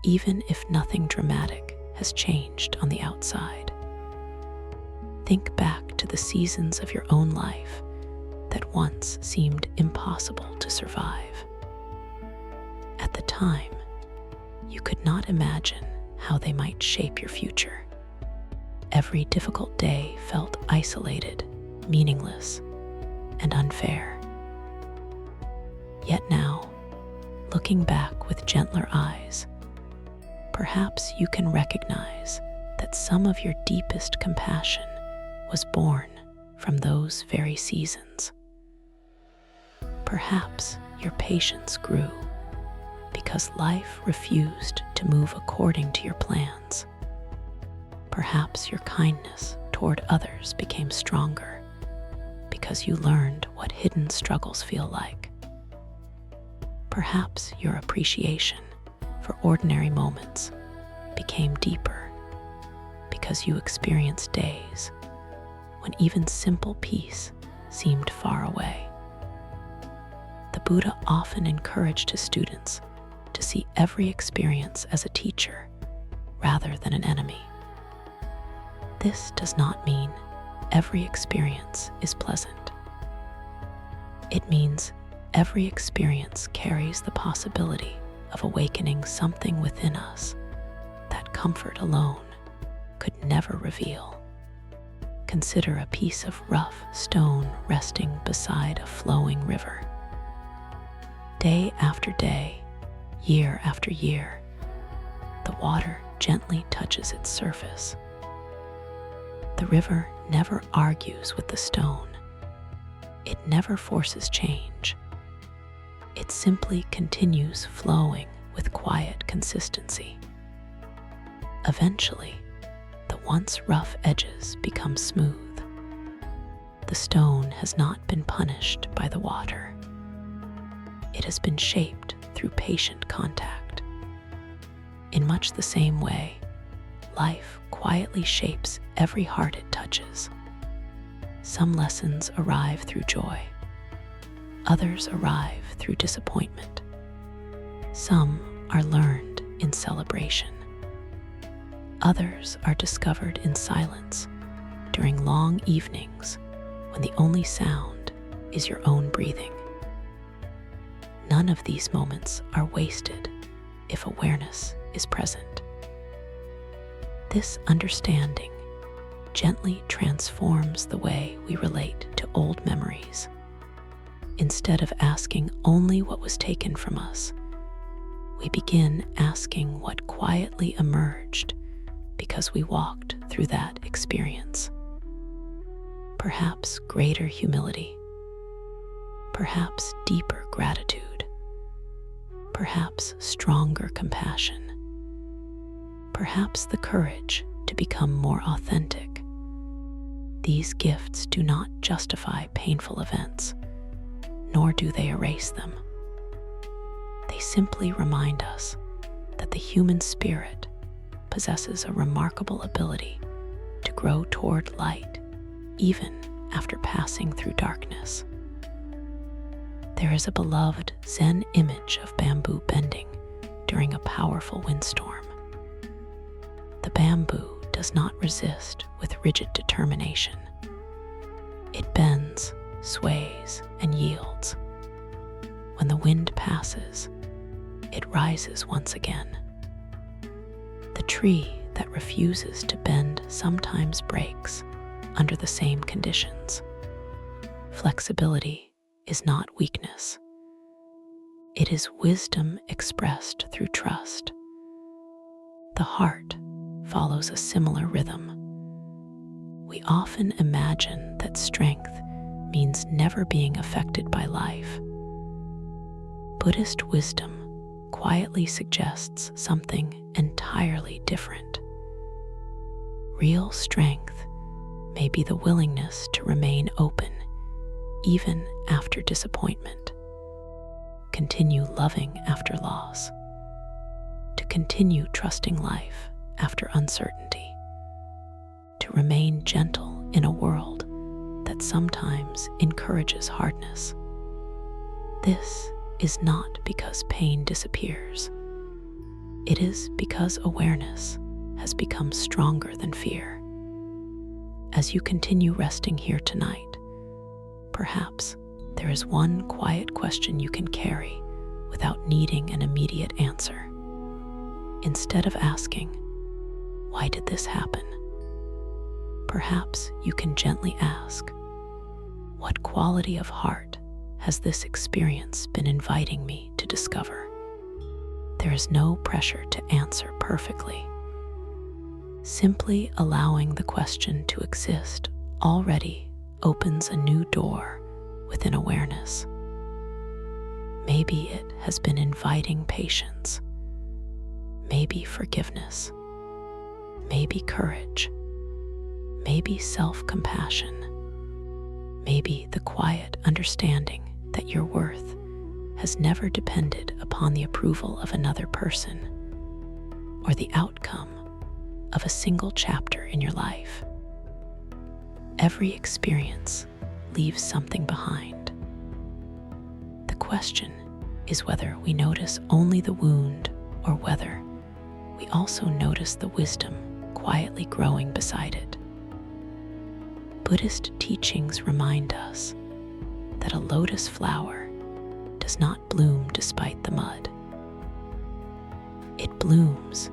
even if nothing dramatic has changed on the outside. Think back to the seasons of your own life that once seemed impossible to survive. At the time, you could not imagine how they might shape your future. Every difficult day felt isolated, meaningless, and unfair. Yet now, looking back with gentler eyes, perhaps you can recognize that some of your deepest compassion was born from those very seasons. Perhaps your patience grew because life refused to move according to your plans. Perhaps your kindness toward others became stronger because you learned what hidden struggles feel like. Perhaps your appreciation for ordinary moments became deeper because you experienced days when even simple peace seemed far away. The Buddha often encouraged his students to see every experience as a teacher rather than an enemy. This does not mean every experience is pleasant. It means every experience carries the possibility of awakening something within us that comfort alone could never reveal. Consider a piece of rough stone resting beside a flowing river. Day after day, year after year, the water gently touches its surface. The river never argues with the stone. It never forces change. It simply continues flowing with quiet consistency. Eventually, the once rough edges become smooth. The stone has not been punished by the water. It has been shaped through patient contact. In much the same way, life quietly shapes every heart it touches. Some lessons arrive through joy. Others arrive through disappointment. Some are learned in celebration. Others are discovered in silence during long evenings when the only sound is your own breathing. None of these moments are wasted if awareness is present. This understanding gently transforms the way we relate to old memories. Instead of asking only what was taken from us, we begin asking what quietly emerged because we walked through that experience. Perhaps greater humility, perhaps deeper gratitude, perhaps stronger compassion, perhaps the courage to become more authentic. These gifts do not justify painful events, nor do they erase them. They simply remind us that the human spirit possesses a remarkable ability to grow toward light even after passing through darkness. There is a beloved Zen image of bamboo bending during a powerful windstorm. The bamboo does not resist with rigid determination. It bends, sways, and yields. When the wind passes, it rises once again. The tree that refuses to bend sometimes breaks under the same conditions. Flexibility is not weakness. It is wisdom expressed through trust. The heart follows a similar rhythm. We often imagine that strength means never being affected by life. Buddhist wisdom quietly suggests something entirely different. Real strength may be the willingness to remain open even after disappointment, continue loving after loss, to continue trusting life after uncertainty, to remain gentle in a world that sometimes encourages hardness. This is not because pain disappears. It is because awareness has become stronger than fear. As you continue resting here tonight, perhaps there is one quiet question you can carry without needing an immediate answer. Instead of asking, "Why did this happen?" perhaps you can gently ask, "What quality of heart has this experience been inviting me to discover?" There is no pressure to answer perfectly. Simply allowing the question to exist already opens a new door within awareness. Maybe it has been inviting patience, maybe forgiveness, maybe courage, maybe self-compassion, maybe the quiet understanding that your worth has never depended upon the approval of another person or the outcome of a single chapter in your life. Every experience leaves something behind. The question is whether we notice only the wound or whether we also notice the wisdom quietly growing beside it. Buddhist teachings remind us that a lotus flower does not bloom despite the mud. It blooms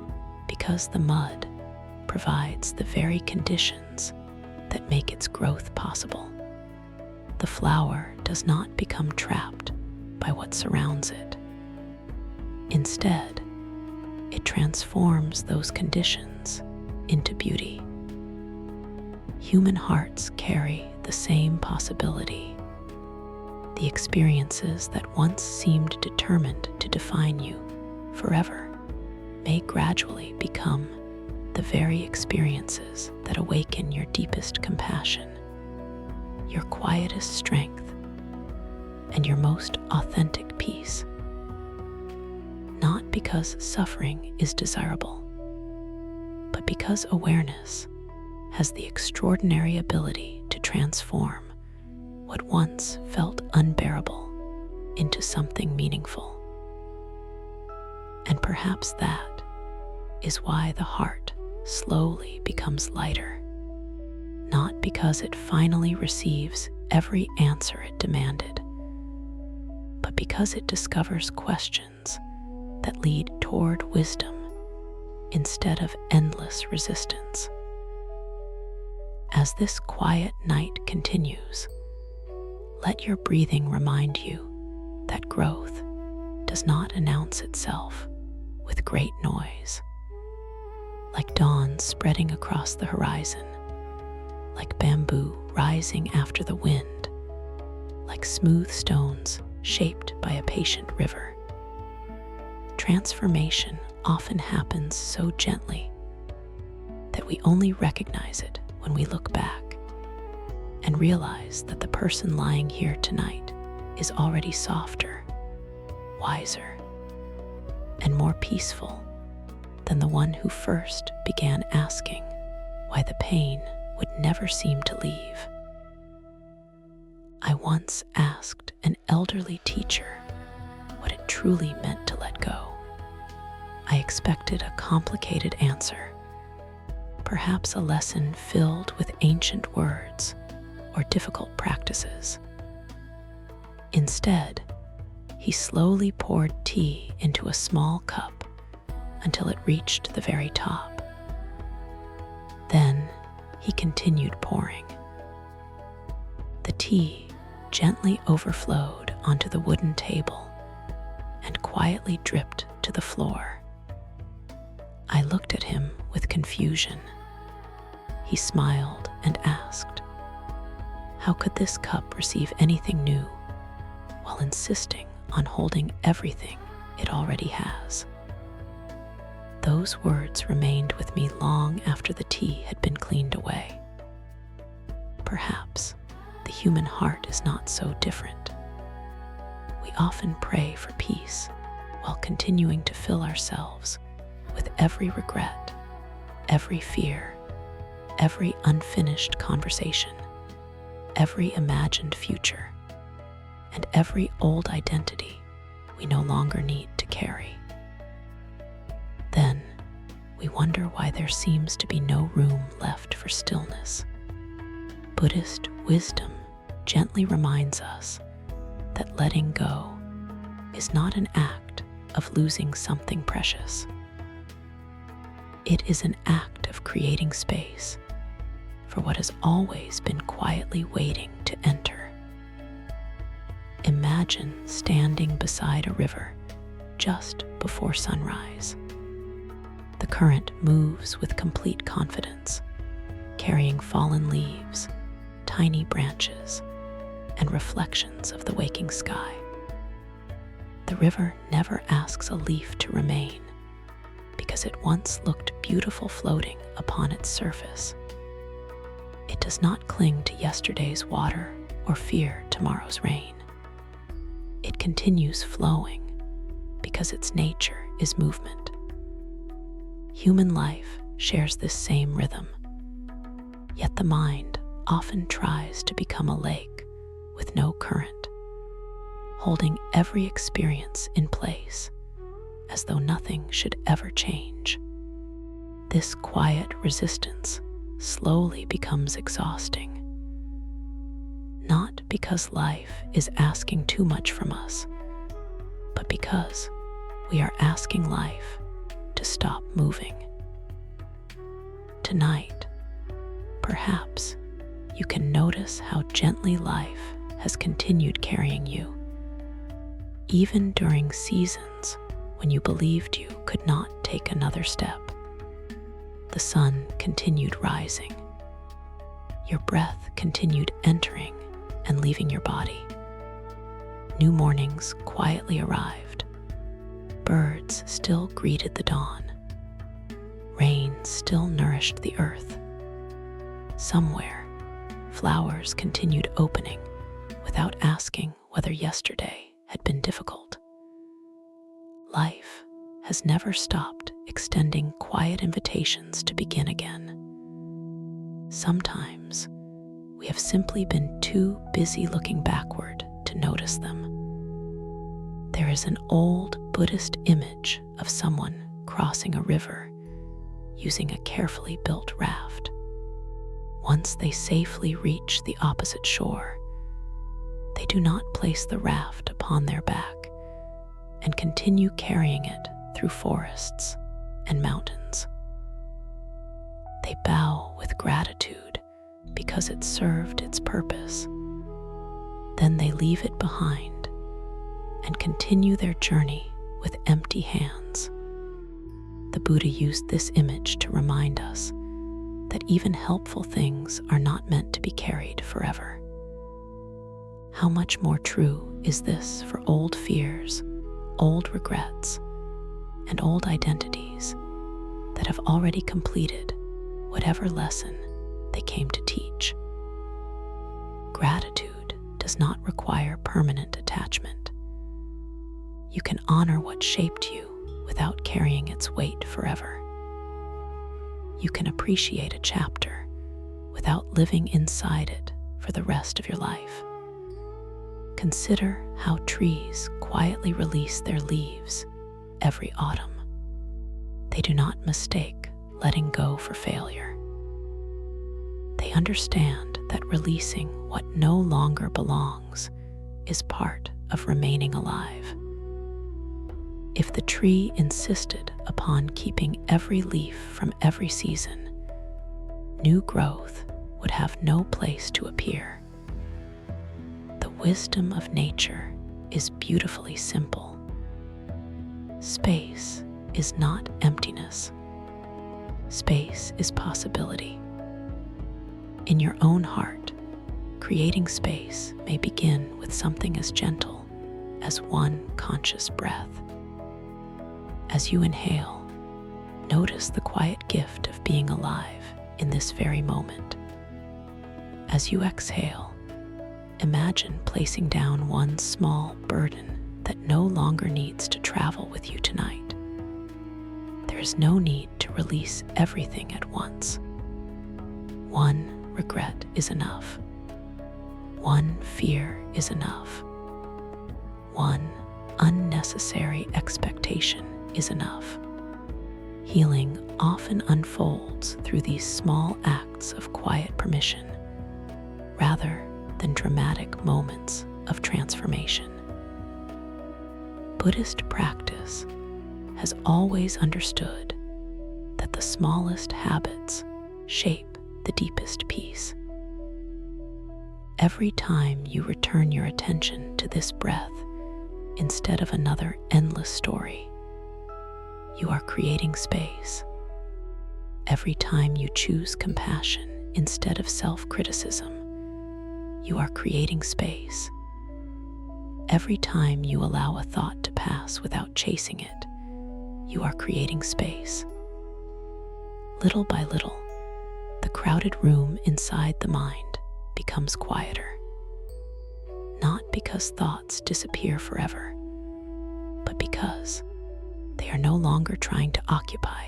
because the mud provides the very conditions that make its growth possible. The flower does not become trapped by what surrounds it. Instead, it transforms those conditions into beauty. Human hearts carry the same possibility. The experiences that once seemed determined to define you forever may gradually become the very experiences that awaken your deepest compassion, your quietest strength, and your most authentic peace. Not because suffering is desirable, but because awareness has the extraordinary ability to transform what once felt unbearable into something meaningful. And perhaps that is why the heart slowly becomes lighter, not because it finally receives every answer it demanded, but because it discovers questions that lead toward wisdom instead of endless resistance. As this quiet night continues, let your breathing remind you that growth does not announce itself with great noise. Like dawn spreading across the horizon, like bamboo rising after the wind, like smooth stones shaped by a patient river. Transformation often happens so gently that we only recognize it when we look back and realize that the person lying here tonight is already softer, wiser, and more peaceful than the one who first began asking why the pain would never seem to leave. I once asked an elderly teacher what it truly meant to let go. I expected a complicated answer, perhaps a lesson filled with ancient words or difficult practices. Instead, he slowly poured tea into a small cup until it reached the very top. He continued pouring. The tea gently overflowed onto the wooden table and quietly dripped to the floor. I looked at him with confusion. He smiled and asked, how could this cup receive anything new while insisting on holding everything it already has? Those words remained with me long after the tea had been cleaned away. Perhaps the human heart is not so different. We often pray for peace while continuing to fill ourselves with every regret, every fear, every unfinished conversation, every imagined future, and every old identity we no longer need to carry. Then we wonder why there seems to be no room left for stillness. Buddhist wisdom gently reminds us that letting go is not an act of losing something precious. It is an act of creating space for what has always been quietly waiting to enter. Imagine standing beside a river just before sunrise. The current moves with complete confidence, carrying fallen leaves, tiny branches, and reflections of the waking sky. The river never asks a leaf to remain because it once looked beautiful floating upon its surface. It does not cling to yesterday's water or fear tomorrow's rain. It continues flowing because its nature is movement. Human life shares this same rhythm, yet the mind often tries to become a lake with no current, holding every experience in place as though nothing should ever change. This quiet resistance slowly becomes exhausting, not because life is asking too much from us, but because we are asking life to stop moving. Tonight, perhaps you can notice how gently life has continued carrying you, even during seasons when you believed you could not take another step. The sun continued rising. Your breath continued entering and leaving your body. New mornings quietly arrived. Birds still greeted the dawn. Rain still nourished the earth. Somewhere, flowers continued opening without asking whether yesterday had been difficult. Life has never stopped extending quiet invitations to begin again. Sometimes we have simply been too busy looking backward to notice them. There is an old Buddhist image of someone crossing a river using a carefully built raft. Once they safely reach the opposite shore, they do not place the raft upon their back and continue carrying it through forests and mountains. They bow with gratitude because it served its purpose. Then they leave it behind and continue their journey with empty hands. The Buddha used this image to remind us that even helpful things are not meant to be carried forever. How much more true is this for old fears, old regrets, and old identities that have already completed whatever lesson they came to teach. Gratitude does not require permanent attachment. You can honor what shaped you without carrying its weight forever. You can appreciate a chapter without living inside it for the rest of your life. Consider how trees quietly release their leaves every autumn. They do not mistake letting go for failure. They understand that releasing what no longer belongs is part of remaining alive. If the tree insisted upon keeping every leaf from every season, new growth would have no place to appear. The wisdom of nature is beautifully simple. Space is not emptiness. Space is possibility. In your own heart, creating space may begin with something as gentle as one conscious breath. As you inhale, notice the quiet gift of being alive in this very moment. As you exhale, imagine placing down one small burden that no longer needs to travel with you tonight. There is no need to release everything at once. One regret is enough. One fear is enough. One unnecessary expectation is enough. Healing often unfolds through these small acts of quiet permission, rather than dramatic moments of transformation. Buddhist practice has always understood that the smallest habits shape the deepest peace. Every time you return your attention to this breath instead of another endless story, you are creating space. Every time you choose compassion instead of self-criticism, you are creating space. Every time you allow a thought to pass without chasing it, you are creating space. Little by little, the crowded room inside the mind becomes quieter. Not because thoughts disappear forever, but because they are no longer trying to occupy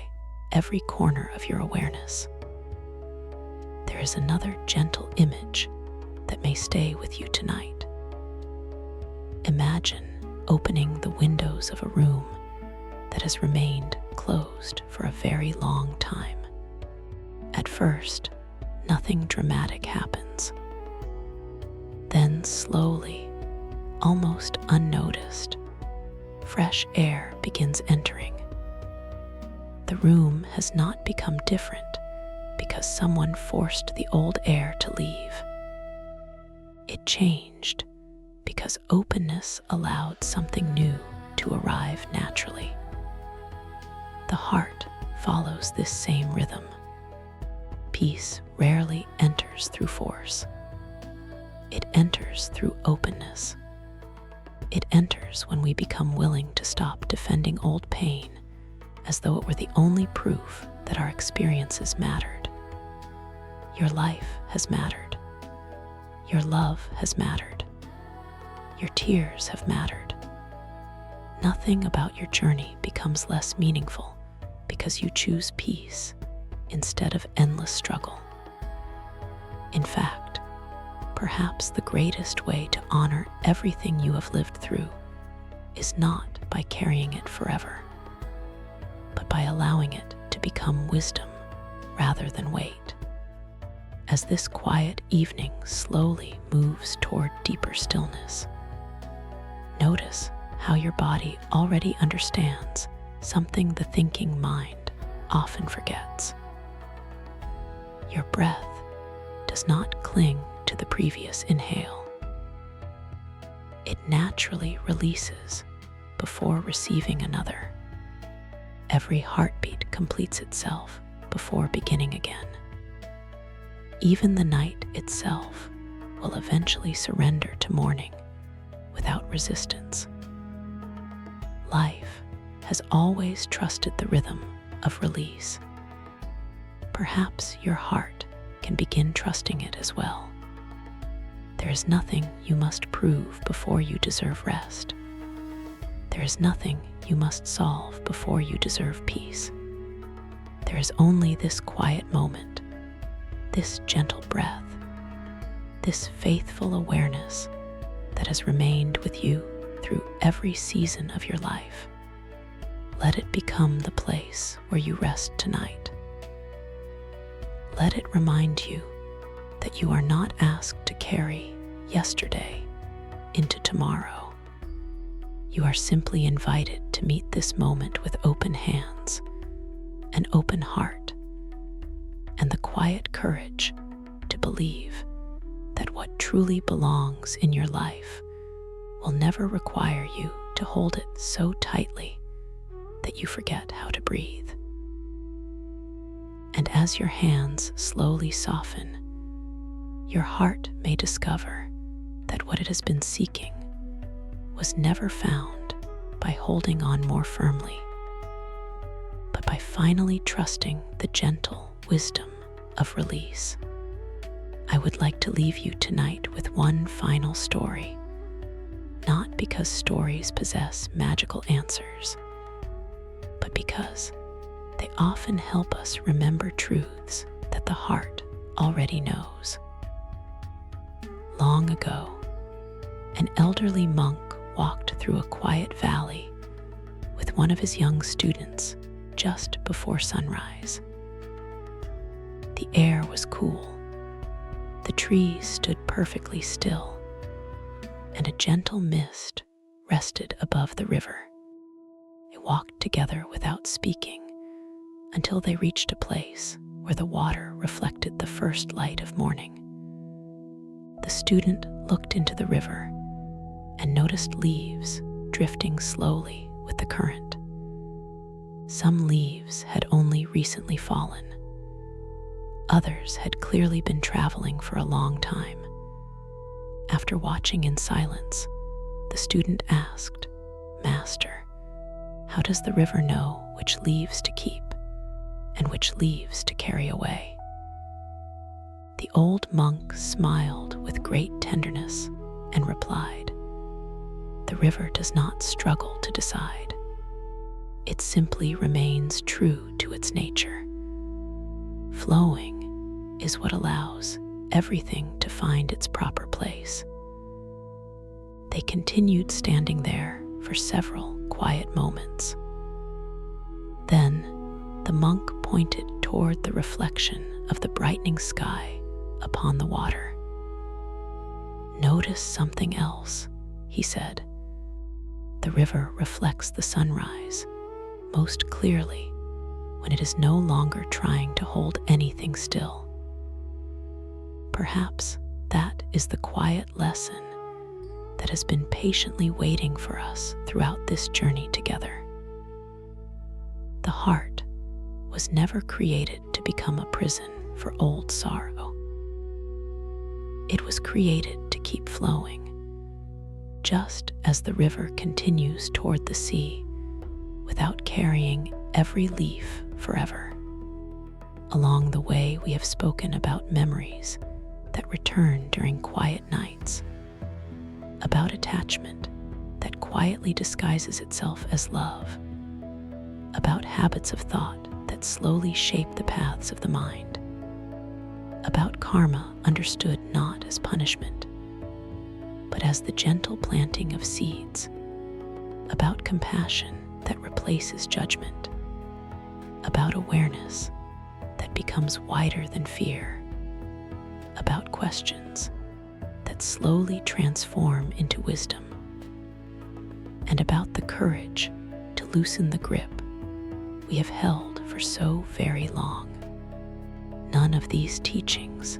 every corner of your awareness. There is another gentle image that may stay with you tonight. Imagine opening the windows of a room that has remained closed for a very long time. At first, nothing dramatic happens. Then slowly, almost unnoticed, fresh air begins entering. The room has not become different because someone forced the old air to leave. It changed because openness allowed something new to arrive naturally. The heart follows this same rhythm. Peace rarely enters through force. It enters through openness. It enters when we become willing to stop defending old pain as though it were the only proof that our experiences mattered. Your life has mattered. Your love has mattered. Your tears have mattered. Nothing about your journey becomes less meaningful because you choose peace instead of endless struggle. In fact, perhaps the greatest way to honor everything you have lived through is not by carrying it forever, but by allowing it to become wisdom rather than weight. As this quiet evening slowly moves toward deeper stillness, notice how your body already understands something the thinking mind often forgets. Your breath does not cling to the previous inhale. It naturally releases before receiving another. Every heartbeat completes itself before beginning again. Even the night itself will eventually surrender to morning without resistance. Life has always trusted the rhythm of release. Perhaps your heart can begin trusting it as well. There is nothing you must prove before you deserve rest. There is nothing you must solve before you deserve peace. There is only this quiet moment, this gentle breath, this faithful awareness that has remained with you through every season of your life. Let it become the place where you rest tonight. Let it remind you that you are not asked to carry yesterday into tomorrow. You are simply invited to meet this moment with open hands, an open heart, and the quiet courage to believe that what truly belongs in your life will never require you to hold it so tightly that you forget how to breathe. And as your hands slowly soften, your heart may discover that what it has been seeking was never found by holding on more firmly, but by finally trusting the gentle wisdom of release. I would like to leave you tonight with one final story, not because stories possess magical answers, but because they often help us remember truths that the heart already knows. Long ago, an elderly monk walked through a quiet valley with one of his young students just before sunrise. The air was cool, the trees stood perfectly still, and a gentle mist rested above the river. They walked together without speaking until they reached a place where the water reflected the first light of morning. The student looked into the river and noticed leaves drifting slowly with the current. Some leaves had only recently fallen. Others had clearly been traveling for a long time. After watching in silence, the student asked, "Master, how does the river know which leaves to keep and which leaves to carry away?" The old monk smiled with great tenderness and replied, "The river does not struggle to decide. It simply remains true to its nature. Flowing is what allows everything to find its proper place." They continued standing there for several quiet moments. Then the monk pointed toward the reflection of the brightening sky upon the water. "Notice something else," he said. "The river reflects the sunrise most clearly when it is no longer trying to hold anything still." Perhaps that is the quiet lesson that has been patiently waiting for us throughout this journey together. The heart was never created to become a prison for old sorrow. It was created to keep flowing, just as the river continues toward the sea without carrying every leaf forever. Along the way, we have spoken about memories that return during quiet nights, about attachment that quietly disguises itself as love, about habits of thought that slowly shape the paths of the mind, about karma understood not as punishment, but as the gentle planting of seeds, about compassion that replaces judgment, about awareness that becomes wider than fear, about questions that slowly transform into wisdom, and about the courage to loosen the grip we have held for so very long. None of these teachings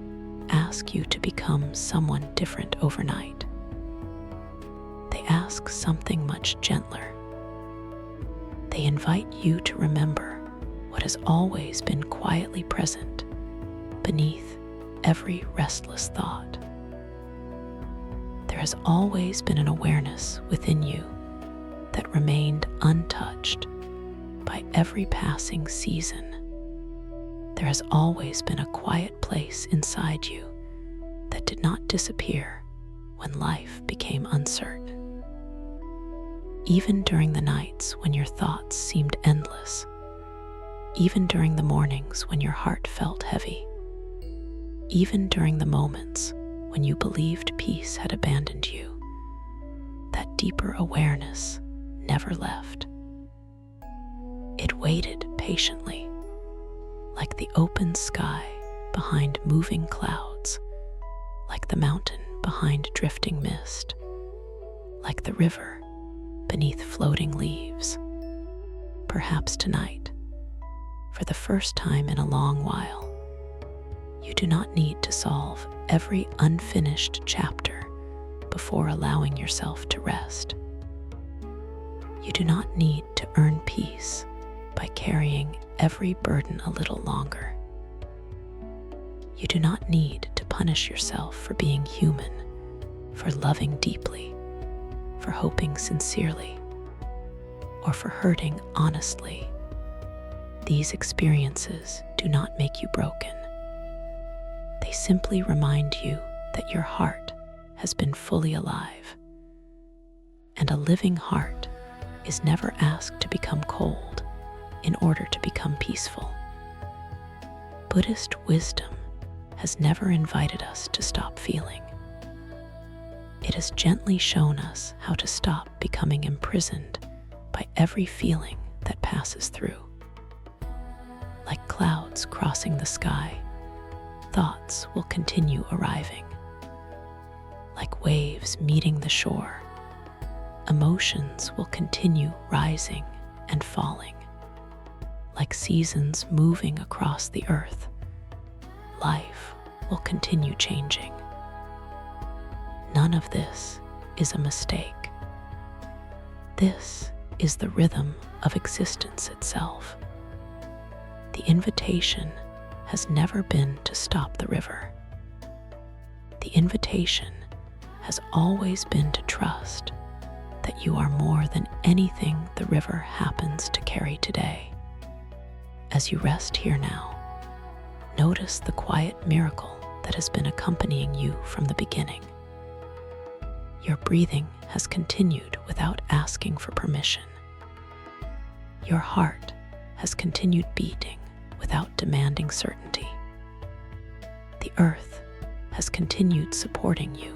ask you to become someone different overnight. They ask something much gentler. They invite you to remember what has always been quietly present beneath every restless thought. There has always been an awareness within you that remained untouched by every passing season. There has always been a quiet place inside you that did not disappear when life became uncertain. Even during the nights when your thoughts seemed endless, even during the mornings when your heart felt heavy, even during the moments when you believed peace had abandoned you, that deeper awareness never left. It waited patiently, like the open sky behind moving clouds, like the mountain behind drifting mist, like the river beneath floating leaves. Perhaps tonight, for the first time in a long while, You do not need to solve every unfinished chapter before allowing yourself to rest. You do not need to earn peace by carrying every burden a little longer. You do not need to punish yourself for being human, for loving deeply, for hoping sincerely, or for hurting honestly. These experiences do not make you broken. They simply remind you that your heart has been fully alive, and a living heart is never asked to become cold in order to become peaceful. Buddhist wisdom has never invited us to stop feeling. It has gently shown us how to stop becoming imprisoned by every feeling that passes through. Like clouds crossing the sky, thoughts will continue arriving. Like waves meeting the shore, emotions will continue rising and falling. Like seasons moving across the earth, life will continue changing. None of this is a mistake. This is the rhythm of existence itself. The invitation has never been to stop the river. The invitation has always been to trust that you are more than anything the river happens to carry today. As you rest here now, notice the quiet miracle that has been accompanying you from the beginning. Your breathing has continued without asking for permission. Your heart has continued beating without demanding certainty. The earth has continued supporting you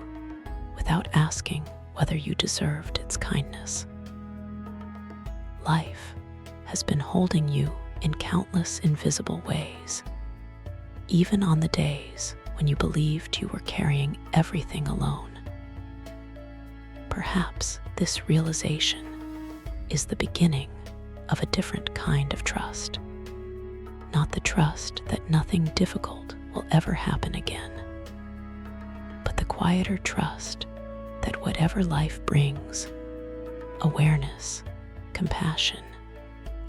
without asking whether you deserved its kindness. Life has been holding you in countless invisible ways, even on the days when you believed you were carrying everything alone. Perhaps this realization is the beginning of a different kind of trust. Not the trust that nothing difficult will ever happen again, but the quieter trust that whatever life brings, awareness, compassion,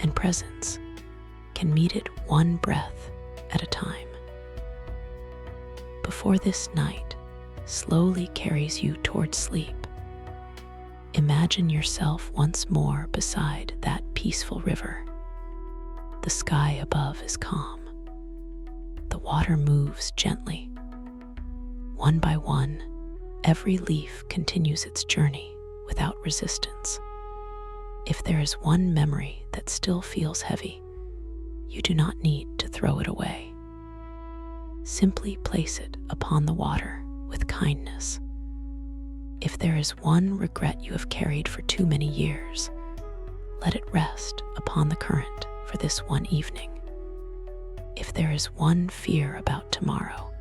and presence can meet it one breath at a time. Before this night slowly carries you towards sleep, imagine yourself once more beside that peaceful river. The sky above is calm. The water moves gently. One by one, every leaf continues its journey without resistance. If there is one memory that still feels heavy, you do not need to throw it away. Simply place it upon the water with kindness. If there is one regret you have carried for too many years, let it rest upon the current for this one evening. If there is one fear about tomorrow,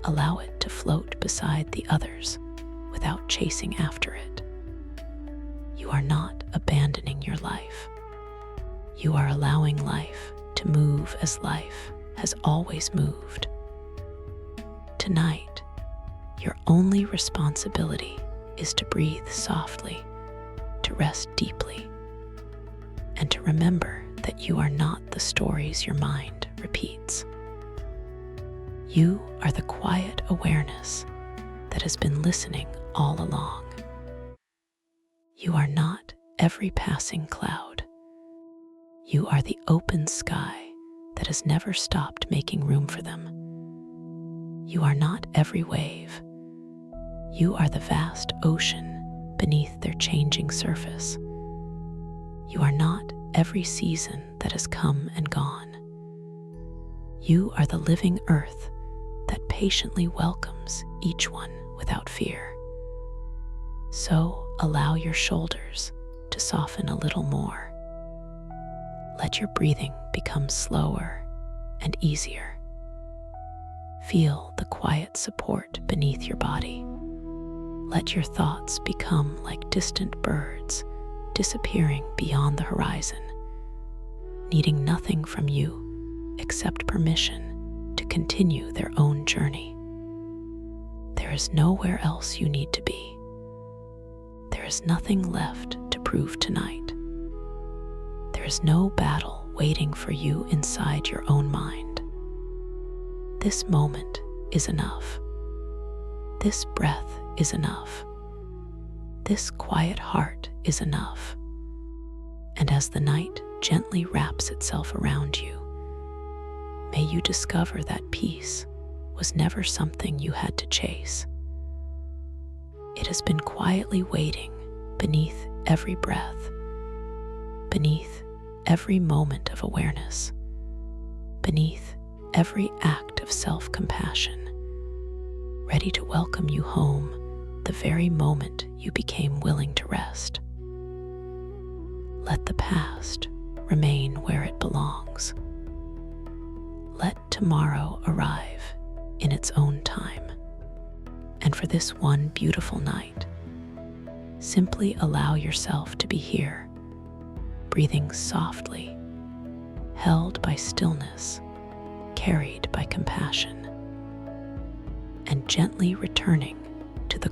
allow it to float beside the others without chasing after it. You are not abandoning your life. You are allowing life to move as life has always moved. Tonight, your only responsibility is to breathe softly, to rest deeply, and to remember that you are not the stories your mind repeats. You are the quiet awareness that has been listening all along. You are not every passing cloud. You are the open sky that has never stopped making room for them. You are not every wave. You are the vast ocean beneath their changing surface. You are not every season that has come and gone. You are the living earth that patiently welcomes each one without fear. So allow your shoulders to soften a little more. Let your breathing become slower and easier. Feel the quiet support beneath your body. Let your thoughts become like distant birds disappearing beyond the horizon, needing nothing from you except permission to continue their own journey. There is nowhere else you need to be. There is nothing left to prove tonight. There is no battle waiting for you inside your own mind. This moment is enough. This breath is enough. This quiet heart is enough. And as the night gently wraps itself around you, may you discover that peace was never something you had to chase. It has been quietly waiting beneath every breath, beneath every moment of awareness, beneath every act of self-compassion, ready to welcome you home the very moment you became willing to rest. Let the past remain where it belongs. Let tomorrow arrive in its own time. And for this one beautiful night, simply allow yourself to be here, breathing softly, held by stillness, carried by compassion, and gently returning to the